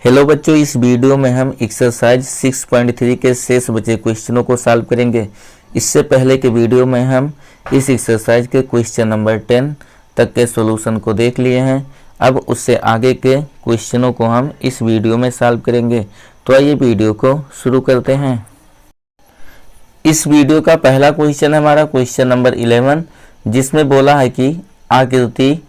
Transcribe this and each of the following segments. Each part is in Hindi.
हेलो बच्चों, इस वीडियो में हम एक्सरसाइज 6.3 के शेष बचे क्वेश्चनों को सॉल्व करेंगे। इससे पहले के वीडियो में हम इस एक्सरसाइज के क्वेश्चन नंबर 10 तक के सॉल्यूशन को देख लिए हैं। अब उससे आगे के क्वेश्चनों को हम इस वीडियो में सॉल्व करेंगे। तो आइए वीडियो को शुरू करते हैं। इस वीडियो का पहला क्वेश्चन है हमारा क्वेश्चन नंबर 11, जिसमें बोला है कि आकृति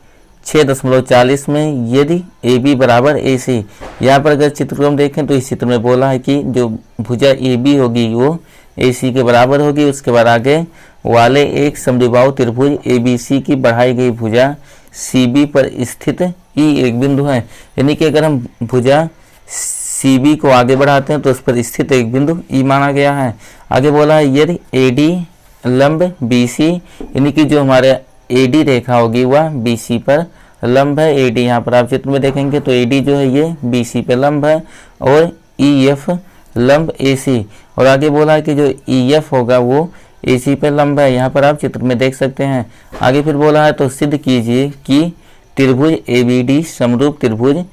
6.40 में यदि ए बी बराबर ए सी, यहाँ पर अगर चित्र को हम देखें तो इस चित्र में बोला है कि जो भुजा ए बी होगी वो ए सी के बराबर होगी। उसके बाद आगे वाले एक समद्विबाहु त्रिभुज ए बी सी की बढ़ाई गई भुजा सी बी पर स्थित ई एक बिंदु है। यानी कि अगर हम भुजा सी बी को आगे बढ़ाते हैं तो उस पर स्थित एक बिंदु ई माना गया है। आगे बोला है यदि ए डी लंब बी सी, यानी कि जो हमारे एडी रेखा होगी वह बीसी पर लंब है। एडी यहाँ पर आप चित्र में देखेंगे तो एडी जो है ये बीसी पर लंब है और ईएफ लंब एसी। और आगे बोला है कि जो ईएफ होगा वो एसी पर लंब है। यहाँ पर आप चित्र में देख सकते हैं। आगे फिर बोला है तो सिद्ध कीजिए कि त्रिभुज एबीडी समरूप त्रिभुज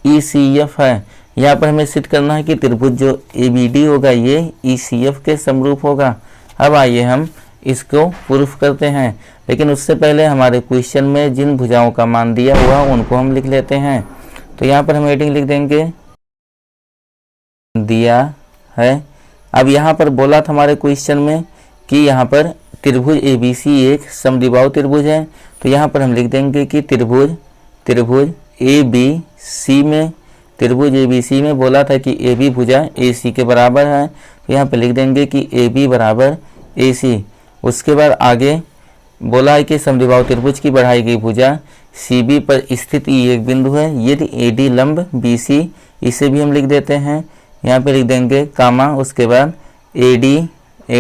ईसीएफ है। यहाँ पर हमें सिद्ध करना है कि त्रिभुज जो एबीडी होगा ये ईसीएफ के समरूप होगा। अब आइए हम इसको प्रूफ करते हैं, लेकिन उससे पहले हमारे क्वेश्चन में जिन भुजाओं का मान दिया हुआ उनको हम लिख लेते हैं। तो यहाँ पर हम हेडिंग लिख देंगे दिया है। अब यहाँ पर बोला था हमारे क्वेश्चन में कि यहाँ पर त्रिभुज एबीसी एक समद्विबाहु त्रिभुज है। तो यहाँ पर हम लिख देंगे कि त्रिभुज एबीसी में बोला था कि ए बी भुजा ए सी के बराबर है। तो यहाँ पर लिख देंगे कि ए बी बराबर ए सी। उसके बाद आगे बोला है कि समद्विबाहु त्रिभुज की बढ़ाई गई भुजा सी बी पर स्थित ई एक बिंदु है यदि ए डी लंब बी सी, इसे भी हम लिख देते हैं। यहाँ पे लिख देंगे कामा, उसके बाद ए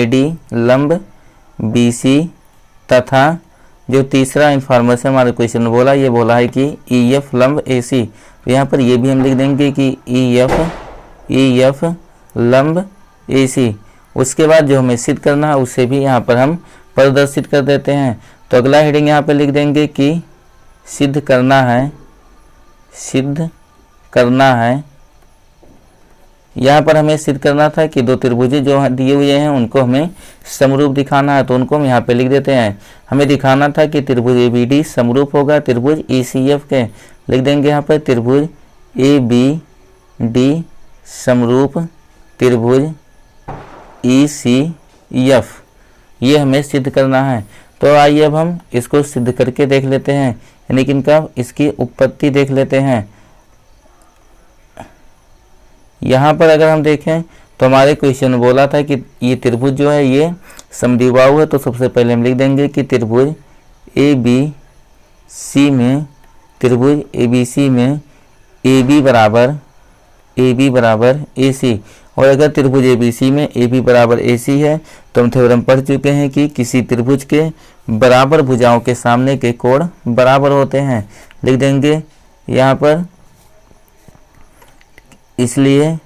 डी लंब बी सी तथा जो तीसरा इंफॉर्मेशन हमारे क्वेश्चन में बोला, ये बोला है कि ई एफ लंब ए सी। तो यहाँ पर ये भी हम लिख देंगे कि ई एफ लंब ए सी। उसके बाद जो हमें सिद्ध करना है उसे भी यहाँ पर हम प्रदर्शित कर देते हैं। तो अगला हेडिंग यहाँ पर लिख देंगे कि सिद्ध करना है। यहाँ पर हमें सिद्ध करना था कि दो त्रिभुज जो दिए हुए हैं उनको हमें समरूप दिखाना है। तो उनको हम यहाँ पे लिख देते हैं। हमें दिखाना था कि त्रिभुज एबीडी समरूप होगा त्रिभुज ईसीएफ के। लिख देंगे यहाँ पर त्रिभुज एबीडी समरूप त्रिभुज ईसीएफ, ये हमें सिद्ध करना है। तो आइए अब हम इसको सिद्ध करके देख लेते हैं, यानी कि इनका इसकी उत्पत्ति देख लेते हैं। यहाँ पर अगर हम देखें तो हमारे क्वेश्चन में बोला था कि ये त्रिभुज जो है ये समद्विबाहु है। तो सबसे पहले हम लिख देंगे कि त्रिभुज एबीसी में ए बी बराबर ए सी। और अगर त्रिभुज एबीसी में ए बी बराबर ए सी है तो हम थ्योरम पढ़ चुके हैं कि किसी त्रिभुज के बराबर भुजाओं के सामने के कोण बराबर होते हैं। लिख देंगे यहाँ पर इसलिए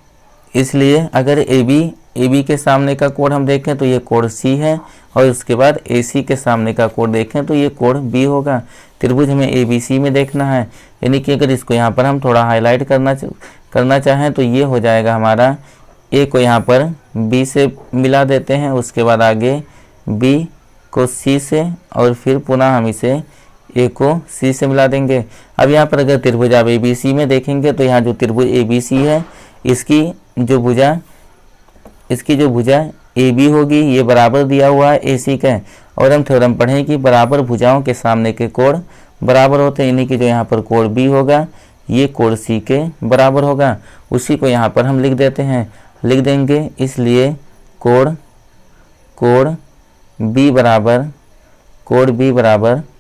अगर ए बी के सामने का कोण हम देखें तो ये कोण सी है और उसके बाद ए सी के सामने का कोण देखें तो ये कोण बी होगा। त्रिभुज हमें ए बी सी में देखना है, यानी कि अगर इसको यहाँ पर हम थोड़ा हाईलाइट करना चाहें तो ये हो जाएगा हमारा ए को यहाँ पर बी से मिला देते हैं। उसके बाद आगे बी को सी से और फिर पुनः हम इसे ए को सी से मिला देंगे। अब यहाँ पर अगर त्रिभुज आप ए बी सी में देखेंगे तो यहाँ जो त्रिभुज ए बी सी है इसकी जो भुजा ए बी होगी ये बराबर दिया हुआ है ए सी का। और हम थ्योरम पढ़ें कि बराबर भुजाओं के सामने के कोण बराबर होते हैं, यानी कि जो यहाँ पर कोण बी होगा ये कोण सी के बराबर होगा। उसी को यहाँ पर हम लिख देते हैं। लिख देंगे इसलिए कोण बी बराबर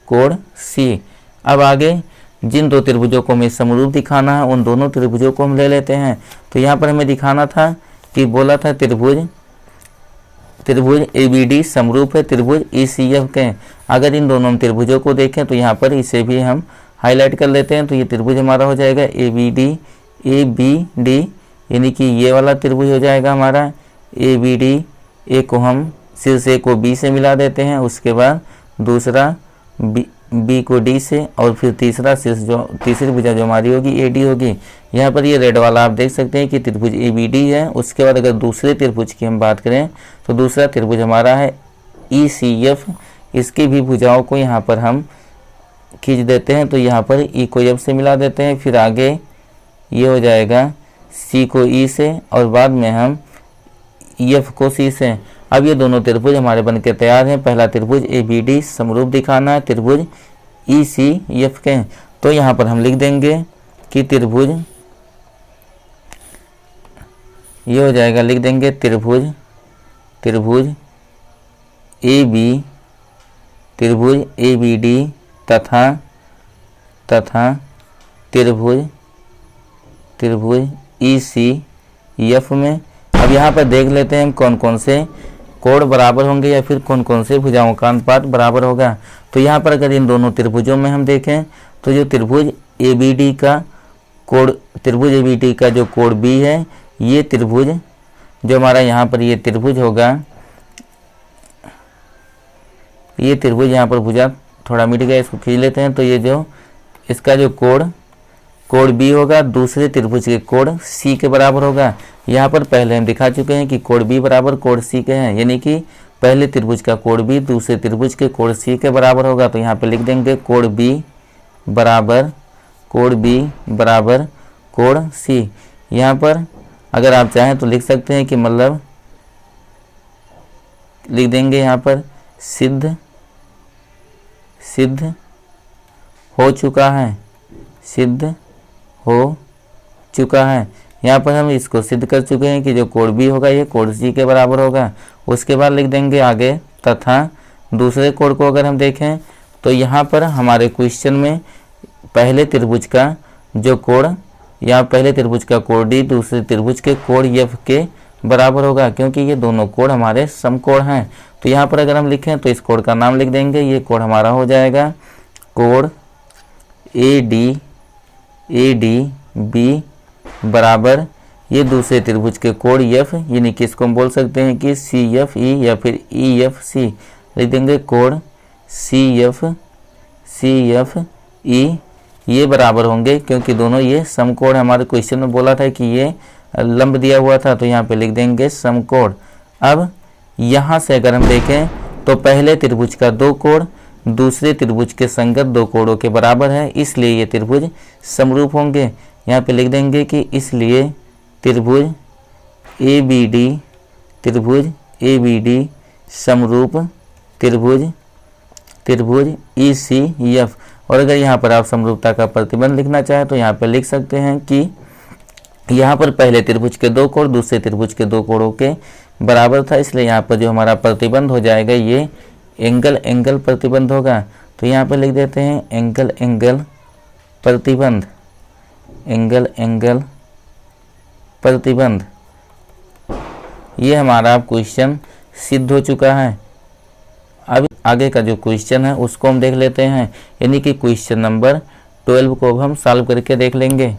कोण सी। अब आगे जिन दो त्रिभुजों को हमें समरूप दिखाना है उन दोनों त्रिभुजों को हम ले लेते हैं। तो यहाँ पर हमें दिखाना था कि बोला था त्रिभुज एबीडी समरूप है त्रिभुज ईसीएफ के। अगर इन दोनों त्रिभुजों को देखें तो यहाँ पर इसे भी हम हाईलाइट कर लेते हैं। तो ये त्रिभुज हमारा हो जाएगा एबीडी, यानी कि ये वाला त्रिभुज हो जाएगा हमारा एबीडी। ए को हम शीर्ष ए को बी से मिला देते हैं। उसके बाद दूसरा बी को डी से, और फिर तीसरी भुजा जो हमारी होगी ए डी होगी। यहाँ पर ये रेड वाला आप देख सकते हैं कि त्रिभुज ए बी डी है। उसके बाद अगर दूसरे त्रिभुज की हम बात करें तो दूसरा त्रिभुज हमारा है ई सी एफ। इसकी भी भुजाओं को यहाँ पर हम खींच देते हैं, तो यहाँ पर ई को एफ से मिला देते हैं, फिर आगे ये हो जाएगा सी को ई से, और बाद में हम एफ को सी से। अब ये दोनों त्रिभुज हमारे बन के तैयार हैं। पहला त्रिभुज ए बी डी समरूप दिखाना है त्रिभुज ई सी एफ के। तो यहाँ पर हम लिख देंगे कि त्रिभुज, ये हो जाएगा, लिख देंगे त्रिभुज ए बी डी तथा त्रिभुज ई सी एफ में। अब यहाँ पर देख लेते हैं हम कौन कौन से कोण बराबर होंगे या फिर कौन कौन से भुजाओं का अनुपात बराबर होगा। तो यहाँ पर अगर इन दोनों त्रिभुजों में हम देखें तो जो त्रिभुज ए बी डी का जो कोण बी है, ये त्रिभुज जो हमारा यहाँ पर ये त्रिभुज होगा, ये त्रिभुज यहाँ पर भुजा थोड़ा मिट गया, इसको खींच लेते हैं। तो ये जो इसका जो कोण बी होगा दूसरे त्रिभुज के कोण सी के बराबर होगा। यहाँ पर पहले हम दिखा चुके हैं कि कोण बी बराबर कोण सी के हैं, यानी कि पहले त्रिभुज का कोण बी दूसरे त्रिभुज के कोण सी के बराबर होगा। तो यहाँ पे लिख देंगे कोण बी बराबर कोण सी। यहाँ पर अगर आप चाहें तो लिख सकते हैं कि मतलब लिख देंगे यहाँ पर सिद्ध हो चुका है। यहाँ पर हम इसको सिद्ध कर चुके हैं कि जो कोण बी होगा ये कोण सी के बराबर होगा। उसके बाद लिख देंगे आगे तथा दूसरे कोण को अगर हम देखें तो यहाँ पर हमारे क्वेश्चन में पहले त्रिभुज का जो कोण, यहाँ पहले त्रिभुज का कोण डी दूसरे त्रिभुज के कोण एफ के बराबर होगा, क्योंकि ये दोनों कोण हमारे समकोण हैं। तो यहाँ पर अगर हम लिखें तो इस कोण का नाम लिख देंगे। ये कोण हमारा हो जाएगा कोण ए डी बी बराबर ये दूसरे त्रिभुज के कोण एफ, यानी कि इसको हम बोल सकते हैं कि सी एफ ई या फिर ई एफ सी। लिख देंगे कोण सी एफ ई, ये बराबर होंगे क्योंकि दोनों ये समकोण। हमारे क्वेश्चन में बोला था कि ये लंब दिया हुआ था, तो यहाँ पे लिख देंगे समकोण। अब यहाँ से अगर हम देखें तो पहले त्रिभुज का दो कोण दूसरे त्रिभुज के संगत दो कोणों के बराबर है, इसलिए ये त्रिभुज समरूप होंगे। यहाँ पे लिख देंगे कि इसलिए त्रिभुज ए बी डी समरूप त्रिभुज ई सी एफ। और अगर यहाँ पर आप समरूपता का प्रतिबंध लिखना चाहें तो यहाँ पर लिख सकते हैं कि यहाँ पर पहले त्रिभुज के दो कोण दूसरे त्रिभुज के दो कोणों के बराबर था, इसलिए यहाँ पर जो हमारा प्रतिबंध हो जाएगा ये एंगल प्रतिबंध होगा। तो यहाँ पर लिख देते हैं एंगल प्रतिबंध। ये हमारा क्वेश्चन सिद्ध हो चुका है। अब आगे का जो क्वेश्चन है उसको हम देख लेते हैं, यानी कि क्वेश्चन नंबर 12 को हम सॉल्व करके देख लेंगे।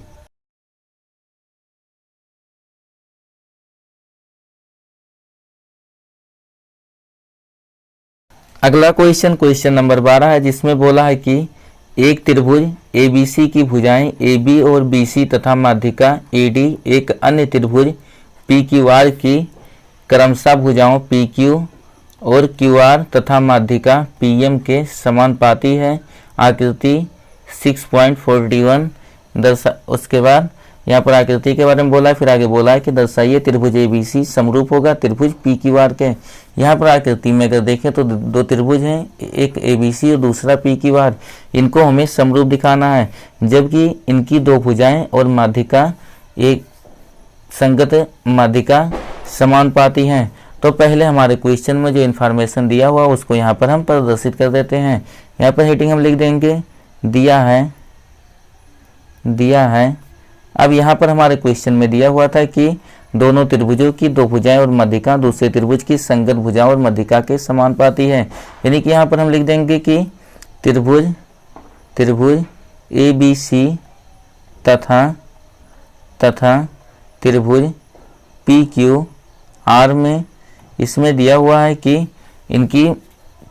अगला क्वेश्चन नंबर 12 है, जिसमें बोला है कि एक त्रिभुज ABC की भुजाएं AB और BC तथा माध्यिका AD एक अन्य त्रिभुज PQR की क्रमशः भुजाओं PQ और QR तथा माध्यिका PM के समानुपाती है। आकृति 6.41 उसके बाद यहाँ पर आकृति के बारे में बोला है, फिर आगे बोला है कि दर्शाइए त्रिभुज ABC समरूप होगा त्रिभुज PQR के। यहाँ पर आकृति में अगर देखें तो दो त्रिभुज हैं, एक ABC और दूसरा PQR। इनको हमें समरूप दिखाना है, जबकि इनकी दो भुजाएं और माध्यिका एक संगत माध्यिका समानुपाती हैं। तो पहले हमारे क्वेश्चन में जो इन्फॉर्मेशन दिया हुआ उसको यहाँ पर हम प्रदर्शित कर देते हैं। यहाँ पर हेडिंग हम लिख देंगे दिया है। अब यहाँ पर हमारे क्वेश्चन में दिया हुआ था कि दोनों त्रिभुजों की दो भुजाएं और मध्यिका दूसरे त्रिभुज की संगत भुजाओं और मध्यिका के समानुपाती है, यानी कि यहाँ पर हम लिख देंगे कि त्रिभुज ABC तथा त्रिभुज PQR में इसमें दिया हुआ है कि इनकी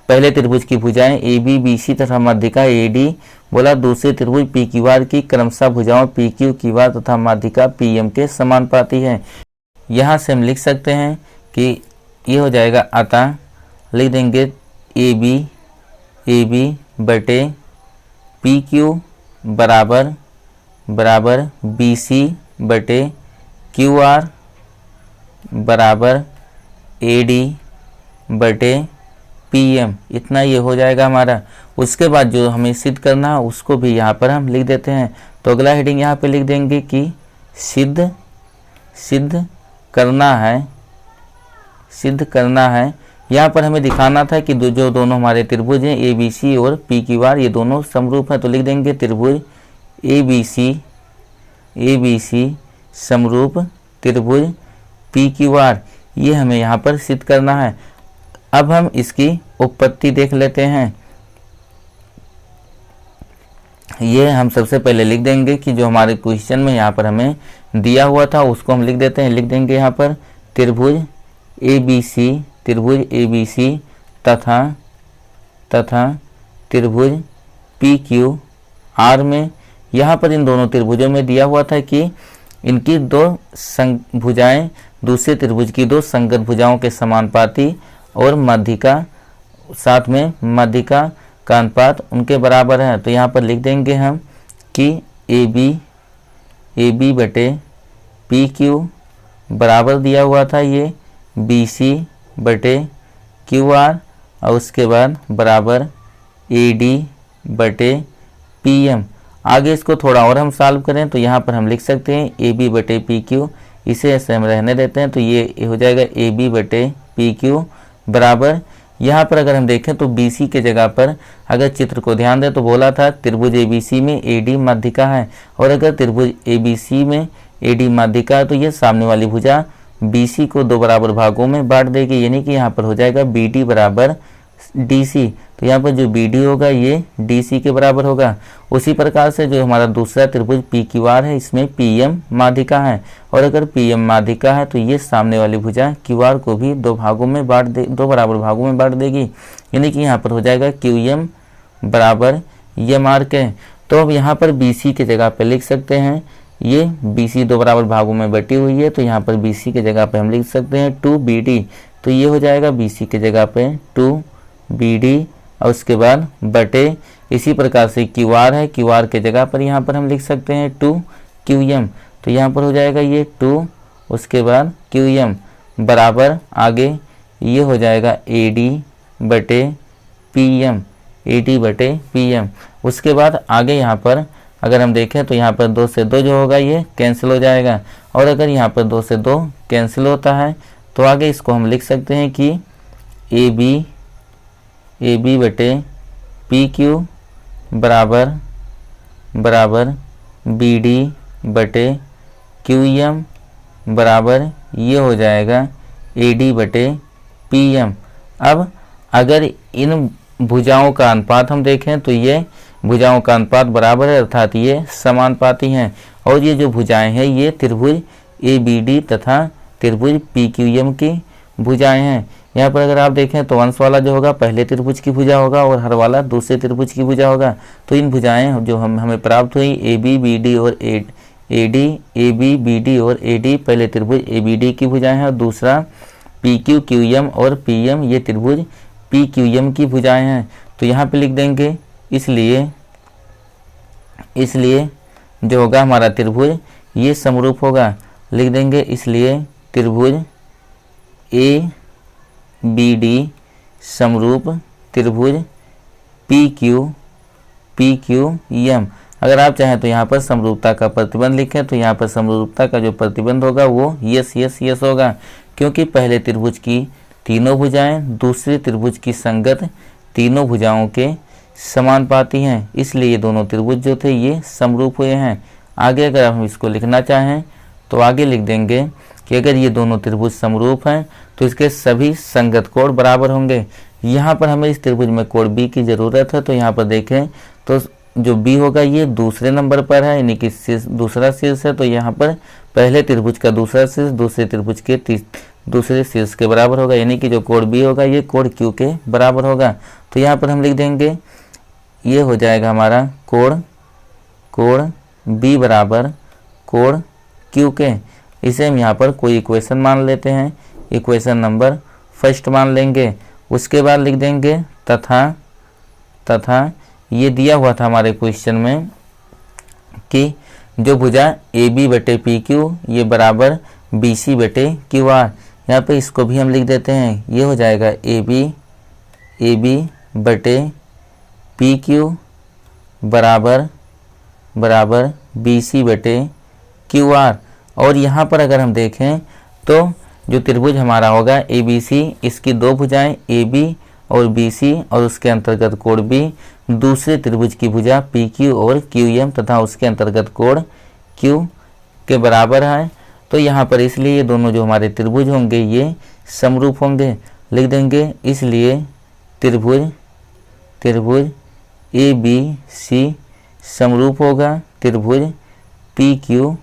पहले त्रिभुज की भुजाएं ए बी बी सी तथा माध्यिका ए डी, बोला दूसरे त्रिभुज पी क्यू आर की क्रमशः भुजाओं पी क्यू क्यू आर तथा माध्यिका पी एम के समानुपाती है। यहाँ से हम लिख सकते हैं कि ये हो जाएगा, अतः लिख देंगे ए बी बटे पी क्यू बराबर बी सी बटे क्यू आर बराबर ए डी बटे पी एम, इतना ये हो जाएगा हमारा। उसके बाद जो हमें सिद्ध करना है उसको भी यहाँ पर हम लिख देते हैं। तो अगला हेडिंग यहाँ पे लिख देंगे कि सिद्ध करना है। यहाँ पर हमें दिखाना था कि जो दोनों हमारे त्रिभुज हैं ए बी सी और पी क्यू आर, ये दोनों समरूप हैं। तो लिख देंगे त्रिभुज ए बी सी समरूप त्रिभुज पी क्यू आर, ये हमें यहाँ पर सिद्ध करना है। अब हम इसकी उत्पत्ति देख लेते हैं। ये हम सबसे पहले लिख देंगे कि जो हमारे क्वेश्चन में यहाँ पर हमें दिया हुआ था उसको हम लिख देते हैं। लिख देंगे यहाँ पर त्रिभुज ए बी सी तथा त्रिभुज पी क्यू आर में, यहाँ पर इन दोनों त्रिभुजों में दिया हुआ था कि इनकी दो भुजाएं दूसरे त्रिभुज की दो संगत भुजाओं के समानुपाती और माध्यिका, साथ में माध्यिका का अनुपात उनके बराबर है। तो यहाँ पर लिख देंगे हम कि ए बी बटे पी क्यू बराबर दिया हुआ था ये बी सी बटे क्यू आर, और उसके बाद बराबर ए डी बटे पी एम। आगे इसको थोड़ा और हम सॉल्व करें तो यहाँ पर हम लिख सकते हैं ए बी बटे पी क्यू, इसे ऐसे हम रहने देते हैं। तो ये हो जाएगा ए बी बटे पी क्यू बराबर, यहाँ पर अगर हम देखें तो बी सी के जगह पर अगर चित्र को ध्यान दें तो बोला था त्रिभुज ए बी सी में ए डी माध्यिका है, और अगर त्रिभुज ए बी सी में ए डी माध्यिका है तो ये सामने वाली भुजा बी सी को दो बराबर भागों में बांट देगी, यानी कि यहाँ पर हो जाएगा बी डी बराबर डी सी। तो यहाँ पर जो बी डी होगा ये डी सी के बराबर होगा। उसी प्रकार से जो हमारा दूसरा त्रिभुज पी क्यू आर है इसमें पी एम माध्यिका है, और अगर पी एम माध्यिका है तो ये सामने वाली भुजा क्यू आर को भी दो बराबर भागों में बांट देगी, यानी कि यहाँ पर हो जाएगा क्यू एम बराबर एम आर के। तो अब यहाँ पर बी सी के जगह पे लिख सकते हैं, ये बी सी दो बराबर भागों में बटी हुई है, तो यहाँ पर बी सी के जगह पे हम लिख सकते हैं 2BD। तो ये हो जाएगा बी सी के जगह पे 2BD, और उसके बाद बटे इसी प्रकार से क्यू आर है, क्यू आर के जगह पर यहाँ पर हम लिख सकते हैं 2QM। तो यहाँ पर हो जाएगा ये 2, उसके बाद QM बराबर आगे ये हो जाएगा AD बटे PM, AD बटे PM। उसके बाद आगे यहाँ पर अगर हम देखें तो यहाँ पर 2 से 2 जो होगा ये कैंसिल हो जाएगा, और अगर यहाँ पर 2 से 2 कैंसिल होता है तो आगे इसको हम लिख सकते हैं कि AB बटे PQ बराबर BD बटे QM बराबर ये हो जाएगा AD बटे PM। अब अगर इन भुजाओं का अनुपात हम देखें तो ये भुजाओं का अनुपात बराबर है, अर्थात ये समानुपाती हैं, और ये जो भुजाएं हैं ये त्रिभुज ABD तथा त्रिभुज PQM की भुजाएं हैं। यहाँ पर अगर आप देखें तो अंश वाला जो होगा पहले त्रिभुज की भुजा होगा और हर वाला दूसरे त्रिभुज की भुजा होगा। तो इन भुजाएं जो हमें प्राप्त हुई AB BD और AD, AB BD और AD पहले त्रिभुज ABD की भुजाएं हैं, और दूसरा PQ QM और PM ये त्रिभुज PQM की भुजाएं हैं। तो यहाँ पे लिख देंगे इसलिए जो होगा हमारा त्रिभुज ये समरूप होगा। लिख देंगे इसलिए त्रिभुज ABD समरूप त्रिभुज PQM। अगर आप चाहें तो यहाँ पर समरूपता का प्रतिबंध लिखें, तो यहाँ पर समरूपता का जो प्रतिबंध होगा वो यस होगा, क्योंकि पहले त्रिभुज की तीनों भुजाएं दूसरे त्रिभुज की संगत तीनों भुजाओं के समानुपाती हैं, इसलिए ये दोनों त्रिभुज जो थे ये समरूप हुए हैं। आगे अगर हम इसको लिखना चाहें तो आगे लिख देंगे कि अगर ये दोनों त्रिभुज समरूप हैं तो इसके सभी संगत कोण बराबर होंगे। यहाँ पर हमें इस त्रिभुज में कोण B की ज़रूरत है, तो यहाँ पर देखें तो जो B होगा ये दूसरे नंबर पर है, यानी कि दूसरा शीर्ष है। तो यहाँ पर पहले त्रिभुज का दूसरा शीर्ष दूसरे त्रिभुज के दूसरे शीर्ष के बराबर होगा, यानी कि जो कोण बी होगा ये कोण क्यू के बराबर होगा। तो यहाँ पर हम लिख देंगे ये हो जाएगा हमारा कोण बी बराबर कोण क्यू के। इसे हम यहाँ पर कोई इक्वेशन मान लेते हैं, इक्वेशन नंबर फर्स्ट मान लेंगे। उसके बाद लिख देंगे तथा ये दिया हुआ था हमारे क्वेश्चन में कि जो भुजा ए बी बटे पी क्यू ये बराबर बी सी बटे क्यू आर। यहाँ पे इसको भी हम लिख देते हैं, ये हो जाएगा ए बी बटे पी क्यू बराबर बी सी बटे क्यू आर। और यहाँ पर अगर हम देखें तो जो त्रिभुज हमारा होगा ए बी सी, इसकी दो भुजाएं ए बी और बी सी और उसके अंतर्गत कोण बी, दूसरे त्रिभुज की भुजा पी क्यू और क्यू एम तथा उसके अंतर्गत कोण क्यू के बराबर है। तो यहाँ पर इसलिए ये दोनों जो हमारे त्रिभुज होंगे ये समरूप होंगे। लिख देंगे इसलिए त्रिभुज ए बी सी समरूप होगा त्रिभुज पी क्यू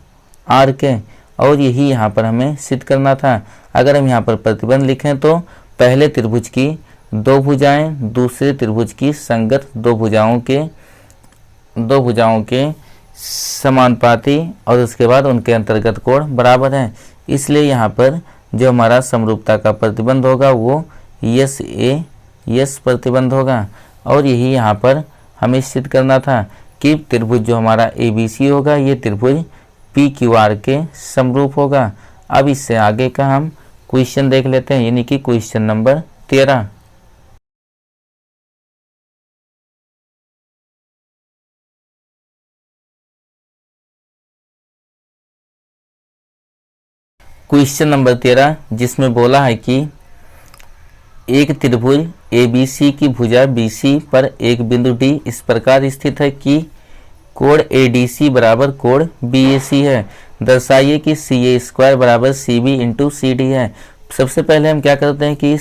आर के। और यही यहाँ पर हमें सिद्ध करना था। अगर हम यहाँ पर प्रतिबंध लिखें तो पहले त्रिभुज की दो भुजाएं दूसरे त्रिभुज की संगत दो भुजाओं के समानुपाती और उसके बाद उनके अंतर्गत कोण बराबर है। इसलिए यहाँ पर जो हमारा समरूपता का प्रतिबंध होगा वो यस प्रतिबंध होगा। और यही यहाँ पर हमें सिद्ध करना था कि त्रिभुज जो हमारा ए बी सी होगा ये त्रिभुज पी क्यू आर के समरूप होगा। अब इससे आगे का हम क्वेश्चन देख लेते हैं, यानी कि क्वेश्चन नंबर 13। क्वेश्चन नंबर 13 जिसमें बोला है कि एक त्रिभुज ए बी सी की भुजा बी सी पर एक बिंदु डी इस प्रकार स्थित है कि कोण ए डी सी बराबर कोण बी ए सी है। दर्शाइए कि सी ए स्क्वायर बराबर C B into C D है। सबसे पहले हम क्या करते हैं कि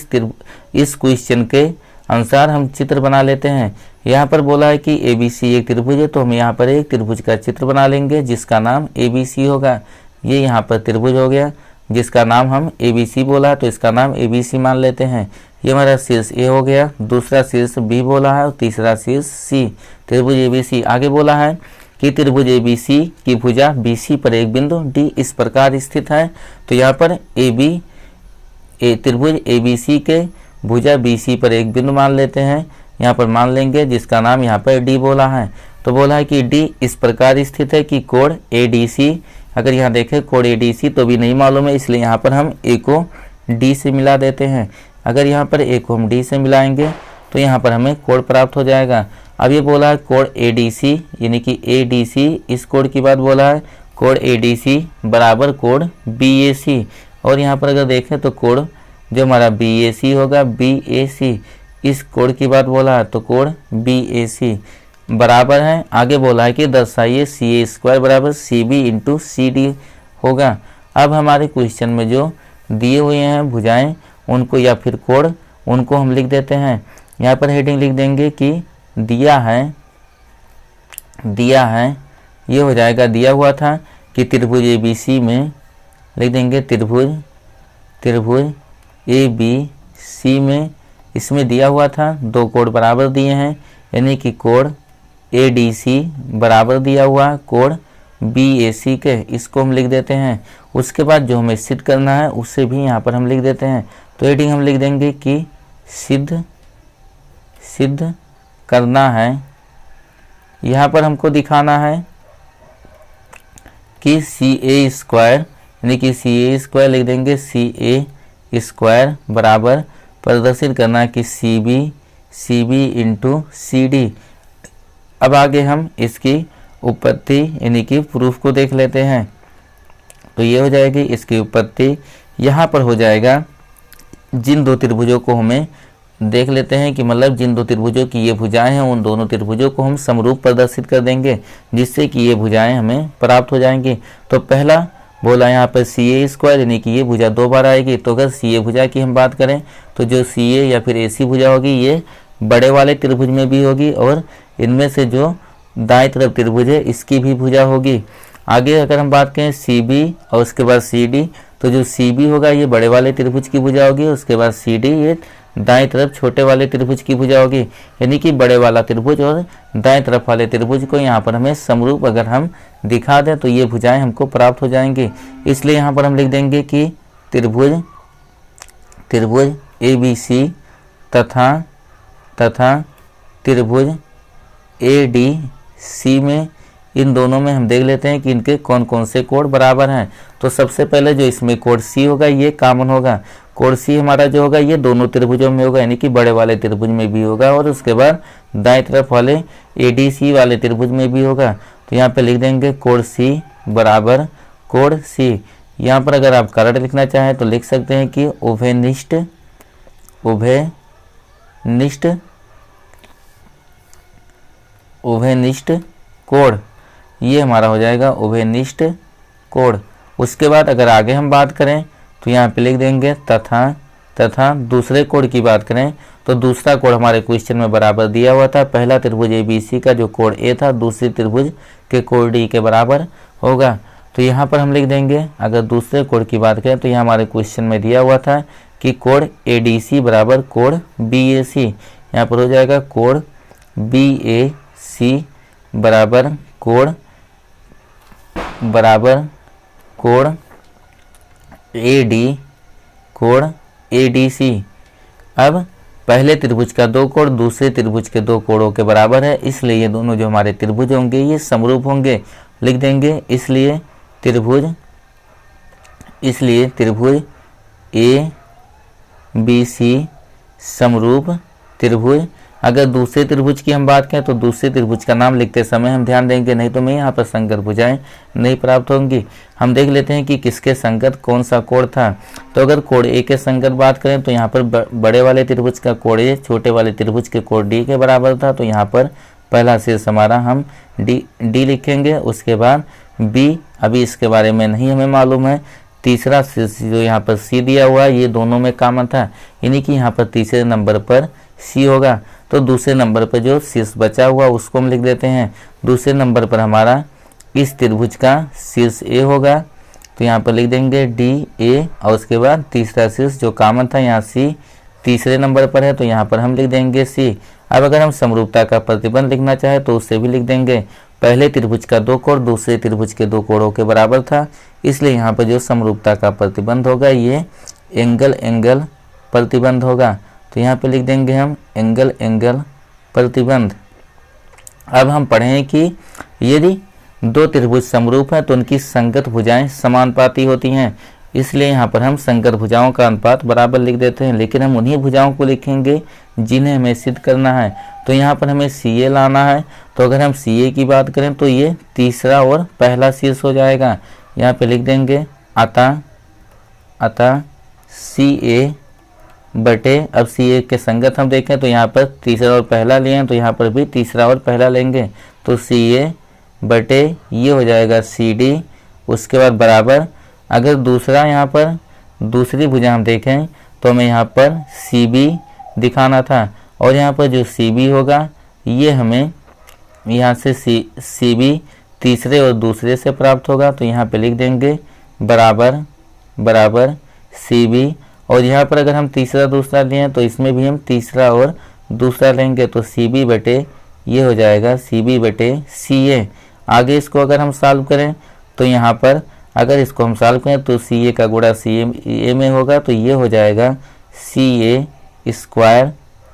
इस क्वेश्चन के अनुसार हम चित्र बना लेते हैं। यहाँ पर बोला है कि ए बी सी एक त्रिभुज है, तो हम यहाँ पर एक त्रिभुज का चित्र बना लेंगे जिसका नाम ए बी सी होगा। ये यहाँ पर त्रिभुज हो गया जिसका नाम हम ए बी सी बोला, तो इसका नाम ए बी सी मान लेते हैं। ये हमारा शीर्ष ए हो गया, दूसरा शीर्ष बी बोला है और तीसरा शीर्ष सी। त्रिभुज ए बी सी आगे बोला है कि त्रिभुज ए बी सी की भुजा बी सी पर एक बिंदु डी इस प्रकार स्थित है। तो यहाँ पर त्रिभुज ए बी सी के भुजा बी सी पर एक बिंदु मान लेते हैं, यहाँ पर मान लेंगे जिसका नाम यहाँ पर डी बोला है। तो बोला है कि डी इस प्रकार स्थित है कि कोण ए डी सी, अगर यहाँ देखें कोण ए डी सी तो भी नहीं मालूम है, इसलिए यहाँ पर हम ए को डी से मिला देते हैं। अगर यहाँ पर ए को हम डी से मिलाएंगे तो यहाँ पर हमें कोण प्राप्त हो जाएगा। अब ये बोला है कोण ए डी सी, यानी कि ए डी सी इस कोण की बात बोला है, कोण ए डी सी बराबर कोण बी ए सी। और यहाँ पर अगर देखें तो कोण जो हमारा बी ए सी होगा बी ए सी इस कोण की बात बोला है, तो कोण बी ए सी बराबर है। आगे बोला है कि दर्शाइए सी ए स्क्वायर बराबर C B into C D होगा। अब हमारे क्वेश्चन में जो दिए हुए हैं भुजाएं उनको या फिर कोण उनको हम लिख देते हैं। यहाँ पर हेडिंग लिख देंगे कि दिया है ये हो जाएगा, दिया हुआ था कि त्रिभुज ए बी सी में लिख देंगे त्रिभुज ए बी सी में इसमें दिया हुआ था दो कोण बराबर दिए हैं, यानी कि कोण ए डी सी बराबर दिया हुआ कोण बी ए सी के, इसको हम लिख देते हैं। उसके बाद जो हमें सिद्ध करना है उसे भी यहाँ पर हम लिख देते हैं। तो हेडिंग हम लिख देंगे कि सिद्ध करना है। यहाँ पर हमको दिखाना है कि सी ए स्क्वायर, यानी कि सी ए स्क्वायर लिख देंगे सी ए स्क्वायर बराबर प्रदर्शित करना है कि C B into C D. अब आगे हम इसकी उत्पत्ति यानी कि प्रूफ को देख लेते हैं। तो ये हो जाएगी इसकी उत्पत्ति। यहाँ पर हो जाएगा जिन दो त्रिभुजों को हमें देख लेते हैं कि मतलब जिन दो त्रिभुजों की ये भुजाएं हैं उन दोनों त्रिभुजों को हम समरूप प्रदर्शित कर देंगे जिससे कि ये भुजाएं हमें प्राप्त हो जाएंगी। तो पहला बोला यहाँ पर सी ए स्क्वायर, यानी कि ये भुजा दो बार आएगी। तो अगर सी ए भुजा की हम बात करें तो जो सी ए या फिर ए सी भुजा होगी ये बड़े वाले त्रिभुज में भी होगी और इनमें से जो दाएं तरफ त्रिभुज है इसकी भी भुजा होगी। आगे अगर हम बात करें सी बी और उसके बाद सी डी, तो जो सी बी होगा ये बड़े वाले त्रिभुज की भुजा होगी, उसके बाद सी डी ये दाएं तरफ छोटे वाले त्रिभुज की भुजा होगी। यानी कि बड़े वाला त्रिभुज और दाएं तरफ वाले त्रिभुज को यहाँ पर हमें समरूप अगर हम दिखा दें तो ये भुजाएं हमको प्राप्त हो जाएंगी। इसलिए यहाँ पर हम लिख देंगे कि त्रिभुज ए बी सी तथा त्रिभुज ए डी सी में, इन दोनों में हम देख लेते हैं कि इनके कौन कौन से कोण बराबर हैं। तो सबसे पहले जो इसमें कोण सी होगा ये कॉमन होगा। कोण सी हमारा जो होगा ये दोनों त्रिभुजों में होगा, यानी कि बड़े वाले त्रिभुज में भी होगा और उसके बाद दाएं तरफ वाले एडीसी वाले त्रिभुज में भी होगा। तो यहाँ पे लिख देंगे कोण सी बराबर कोण सी। यहाँ पर अगर आप कारण लिखना चाहें तो लिख सकते हैं कि उभयनिष्ठ कोण, ये हमारा हो जाएगा उभयनिष्ठ कोण। उसके बाद अगर आगे हम बात करें तो यहाँ पे लिख देंगे तथा दूसरे कोण की बात करें तो दूसरा कोण हमारे क्वेश्चन में बराबर दिया हुआ था। पहला त्रिभुज एबीसी का जो कोण ए था दूसरे त्रिभुज के कोण डी के बराबर होगा। तो यहाँ पर हम लिख देंगे, अगर दूसरे कोण की बात करें तो यहाँ हमारे क्वेश्चन में दिया हुआ था कि कोण एडीसी बराबर कोण बीएसी। यहाँ पर हो जाएगा कोण बीएसी बराबर कोण एडीसी। अब पहले त्रिभुज का दो कोण दूसरे त्रिभुज के दो कोणों के बराबर है, इसलिए ये दोनों जो हमारे त्रिभुज होंगे ये समरूप होंगे। लिख देंगे इसलिए त्रिभुज ए बी सी समरूप त्रिभुज। अगर दूसरे त्रिभुज की हम बात करें तो दूसरे त्रिभुज का नाम लिखते समय हम ध्यान देंगे, नहीं तो मैं यहाँ पर संगत भुजाएं नहीं प्राप्त होंगी। हम देख लेते हैं कि किसके संगत कौन सा कोण था। तो अगर कोण ए के संगत बात करें तो यहाँ पर बड़े वाले त्रिभुज का कोण ए छोटे वाले त्रिभुज के कोण डी के बराबर था। तो यहाँ पर पहला शीर्ष हमारा हम डी लिखेंगे। उसके बाद बी, अभी इसके बारे में नहीं हमें मालूम है। तीसरा शीर्ष जो यहाँ पर सी दिया हुआ है ये दोनों में कॉमन था, यानी कि यहाँ पर तीसरे नंबर पर सी होगा। तो दूसरे नंबर पर जो शीर्ष बचा हुआ उसको हम लिख देते हैं। दूसरे नंबर पर हमारा इस त्रिभुज का शीर्ष ए होगा, तो यहाँ पर लिख देंगे डी ए। और उसके बाद तीसरा शीर्ष जो कॉमन था यहाँ सी तीसरे नंबर पर है, तो यहाँ पर हम लिख देंगे सी। अब अगर हम समरूपता का प्रतिबंध लिखना चाहे तो उससे भी लिख देंगे। पहले त्रिभुज का दो कोण दूसरे त्रिभुज के दो कोणों के बराबर था, इसलिए यहाँ पर जो समरूपता का प्रतिबंध होगा ये एंगल प्रतिबंध होगा। तो यहाँ पे लिख देंगे हम एंगल प्रतिबंध। अब हम पढ़ें कि यदि दो त्रिभुज समरूप हैं तो उनकी संगत भुजाएं समानुपाती होती हैं, इसलिए यहाँ पर हम संगत भुजाओं का अनुपात बराबर लिख देते हैं। लेकिन हम उन्हीं भुजाओं को लिखेंगे जिन्हें हमें सिद्ध करना है। तो यहाँ पर हमें सी ए लाना है। तो अगर हम सी ए की बात करें तो ये तीसरा और पहला शीर्ष हो जाएगा। यहाँ पे लिख देंगे अतः सी ए बटे, अब सी ए के संगत हम देखें तो यहाँ पर तीसरा और पहला लिए हैं, तो यहाँ पर भी तीसरा और पहला लेंगे। तो सी ए बटे ये हो जाएगा सी डी। उसके बाद बराबर, अगर दूसरा यहाँ पर दूसरी भुजा हम देखें तो हमें यहाँ पर सी बी दिखाना था, और यहाँ पर जो सी बी होगा ये हमें यहाँ से सी बी तीसरे और दूसरे से प्राप्त होगा। तो यहाँ पे लिख देंगे बराबर सी बी। और यहाँ पर अगर हम तीसरा दूसरा लिए तो इसमें भी हम तीसरा और दूसरा लेंगे। तो सी बी बटे ये हो जाएगा सी बी बटे सी ए। आगे इसको अगर हम सॉल्व करें तो यहाँ पर अगर इसको हम सॉल्व करें तो सी ए का गुणा सी ए में होगा, तो ये हो जाएगा सी ए स्क्वायर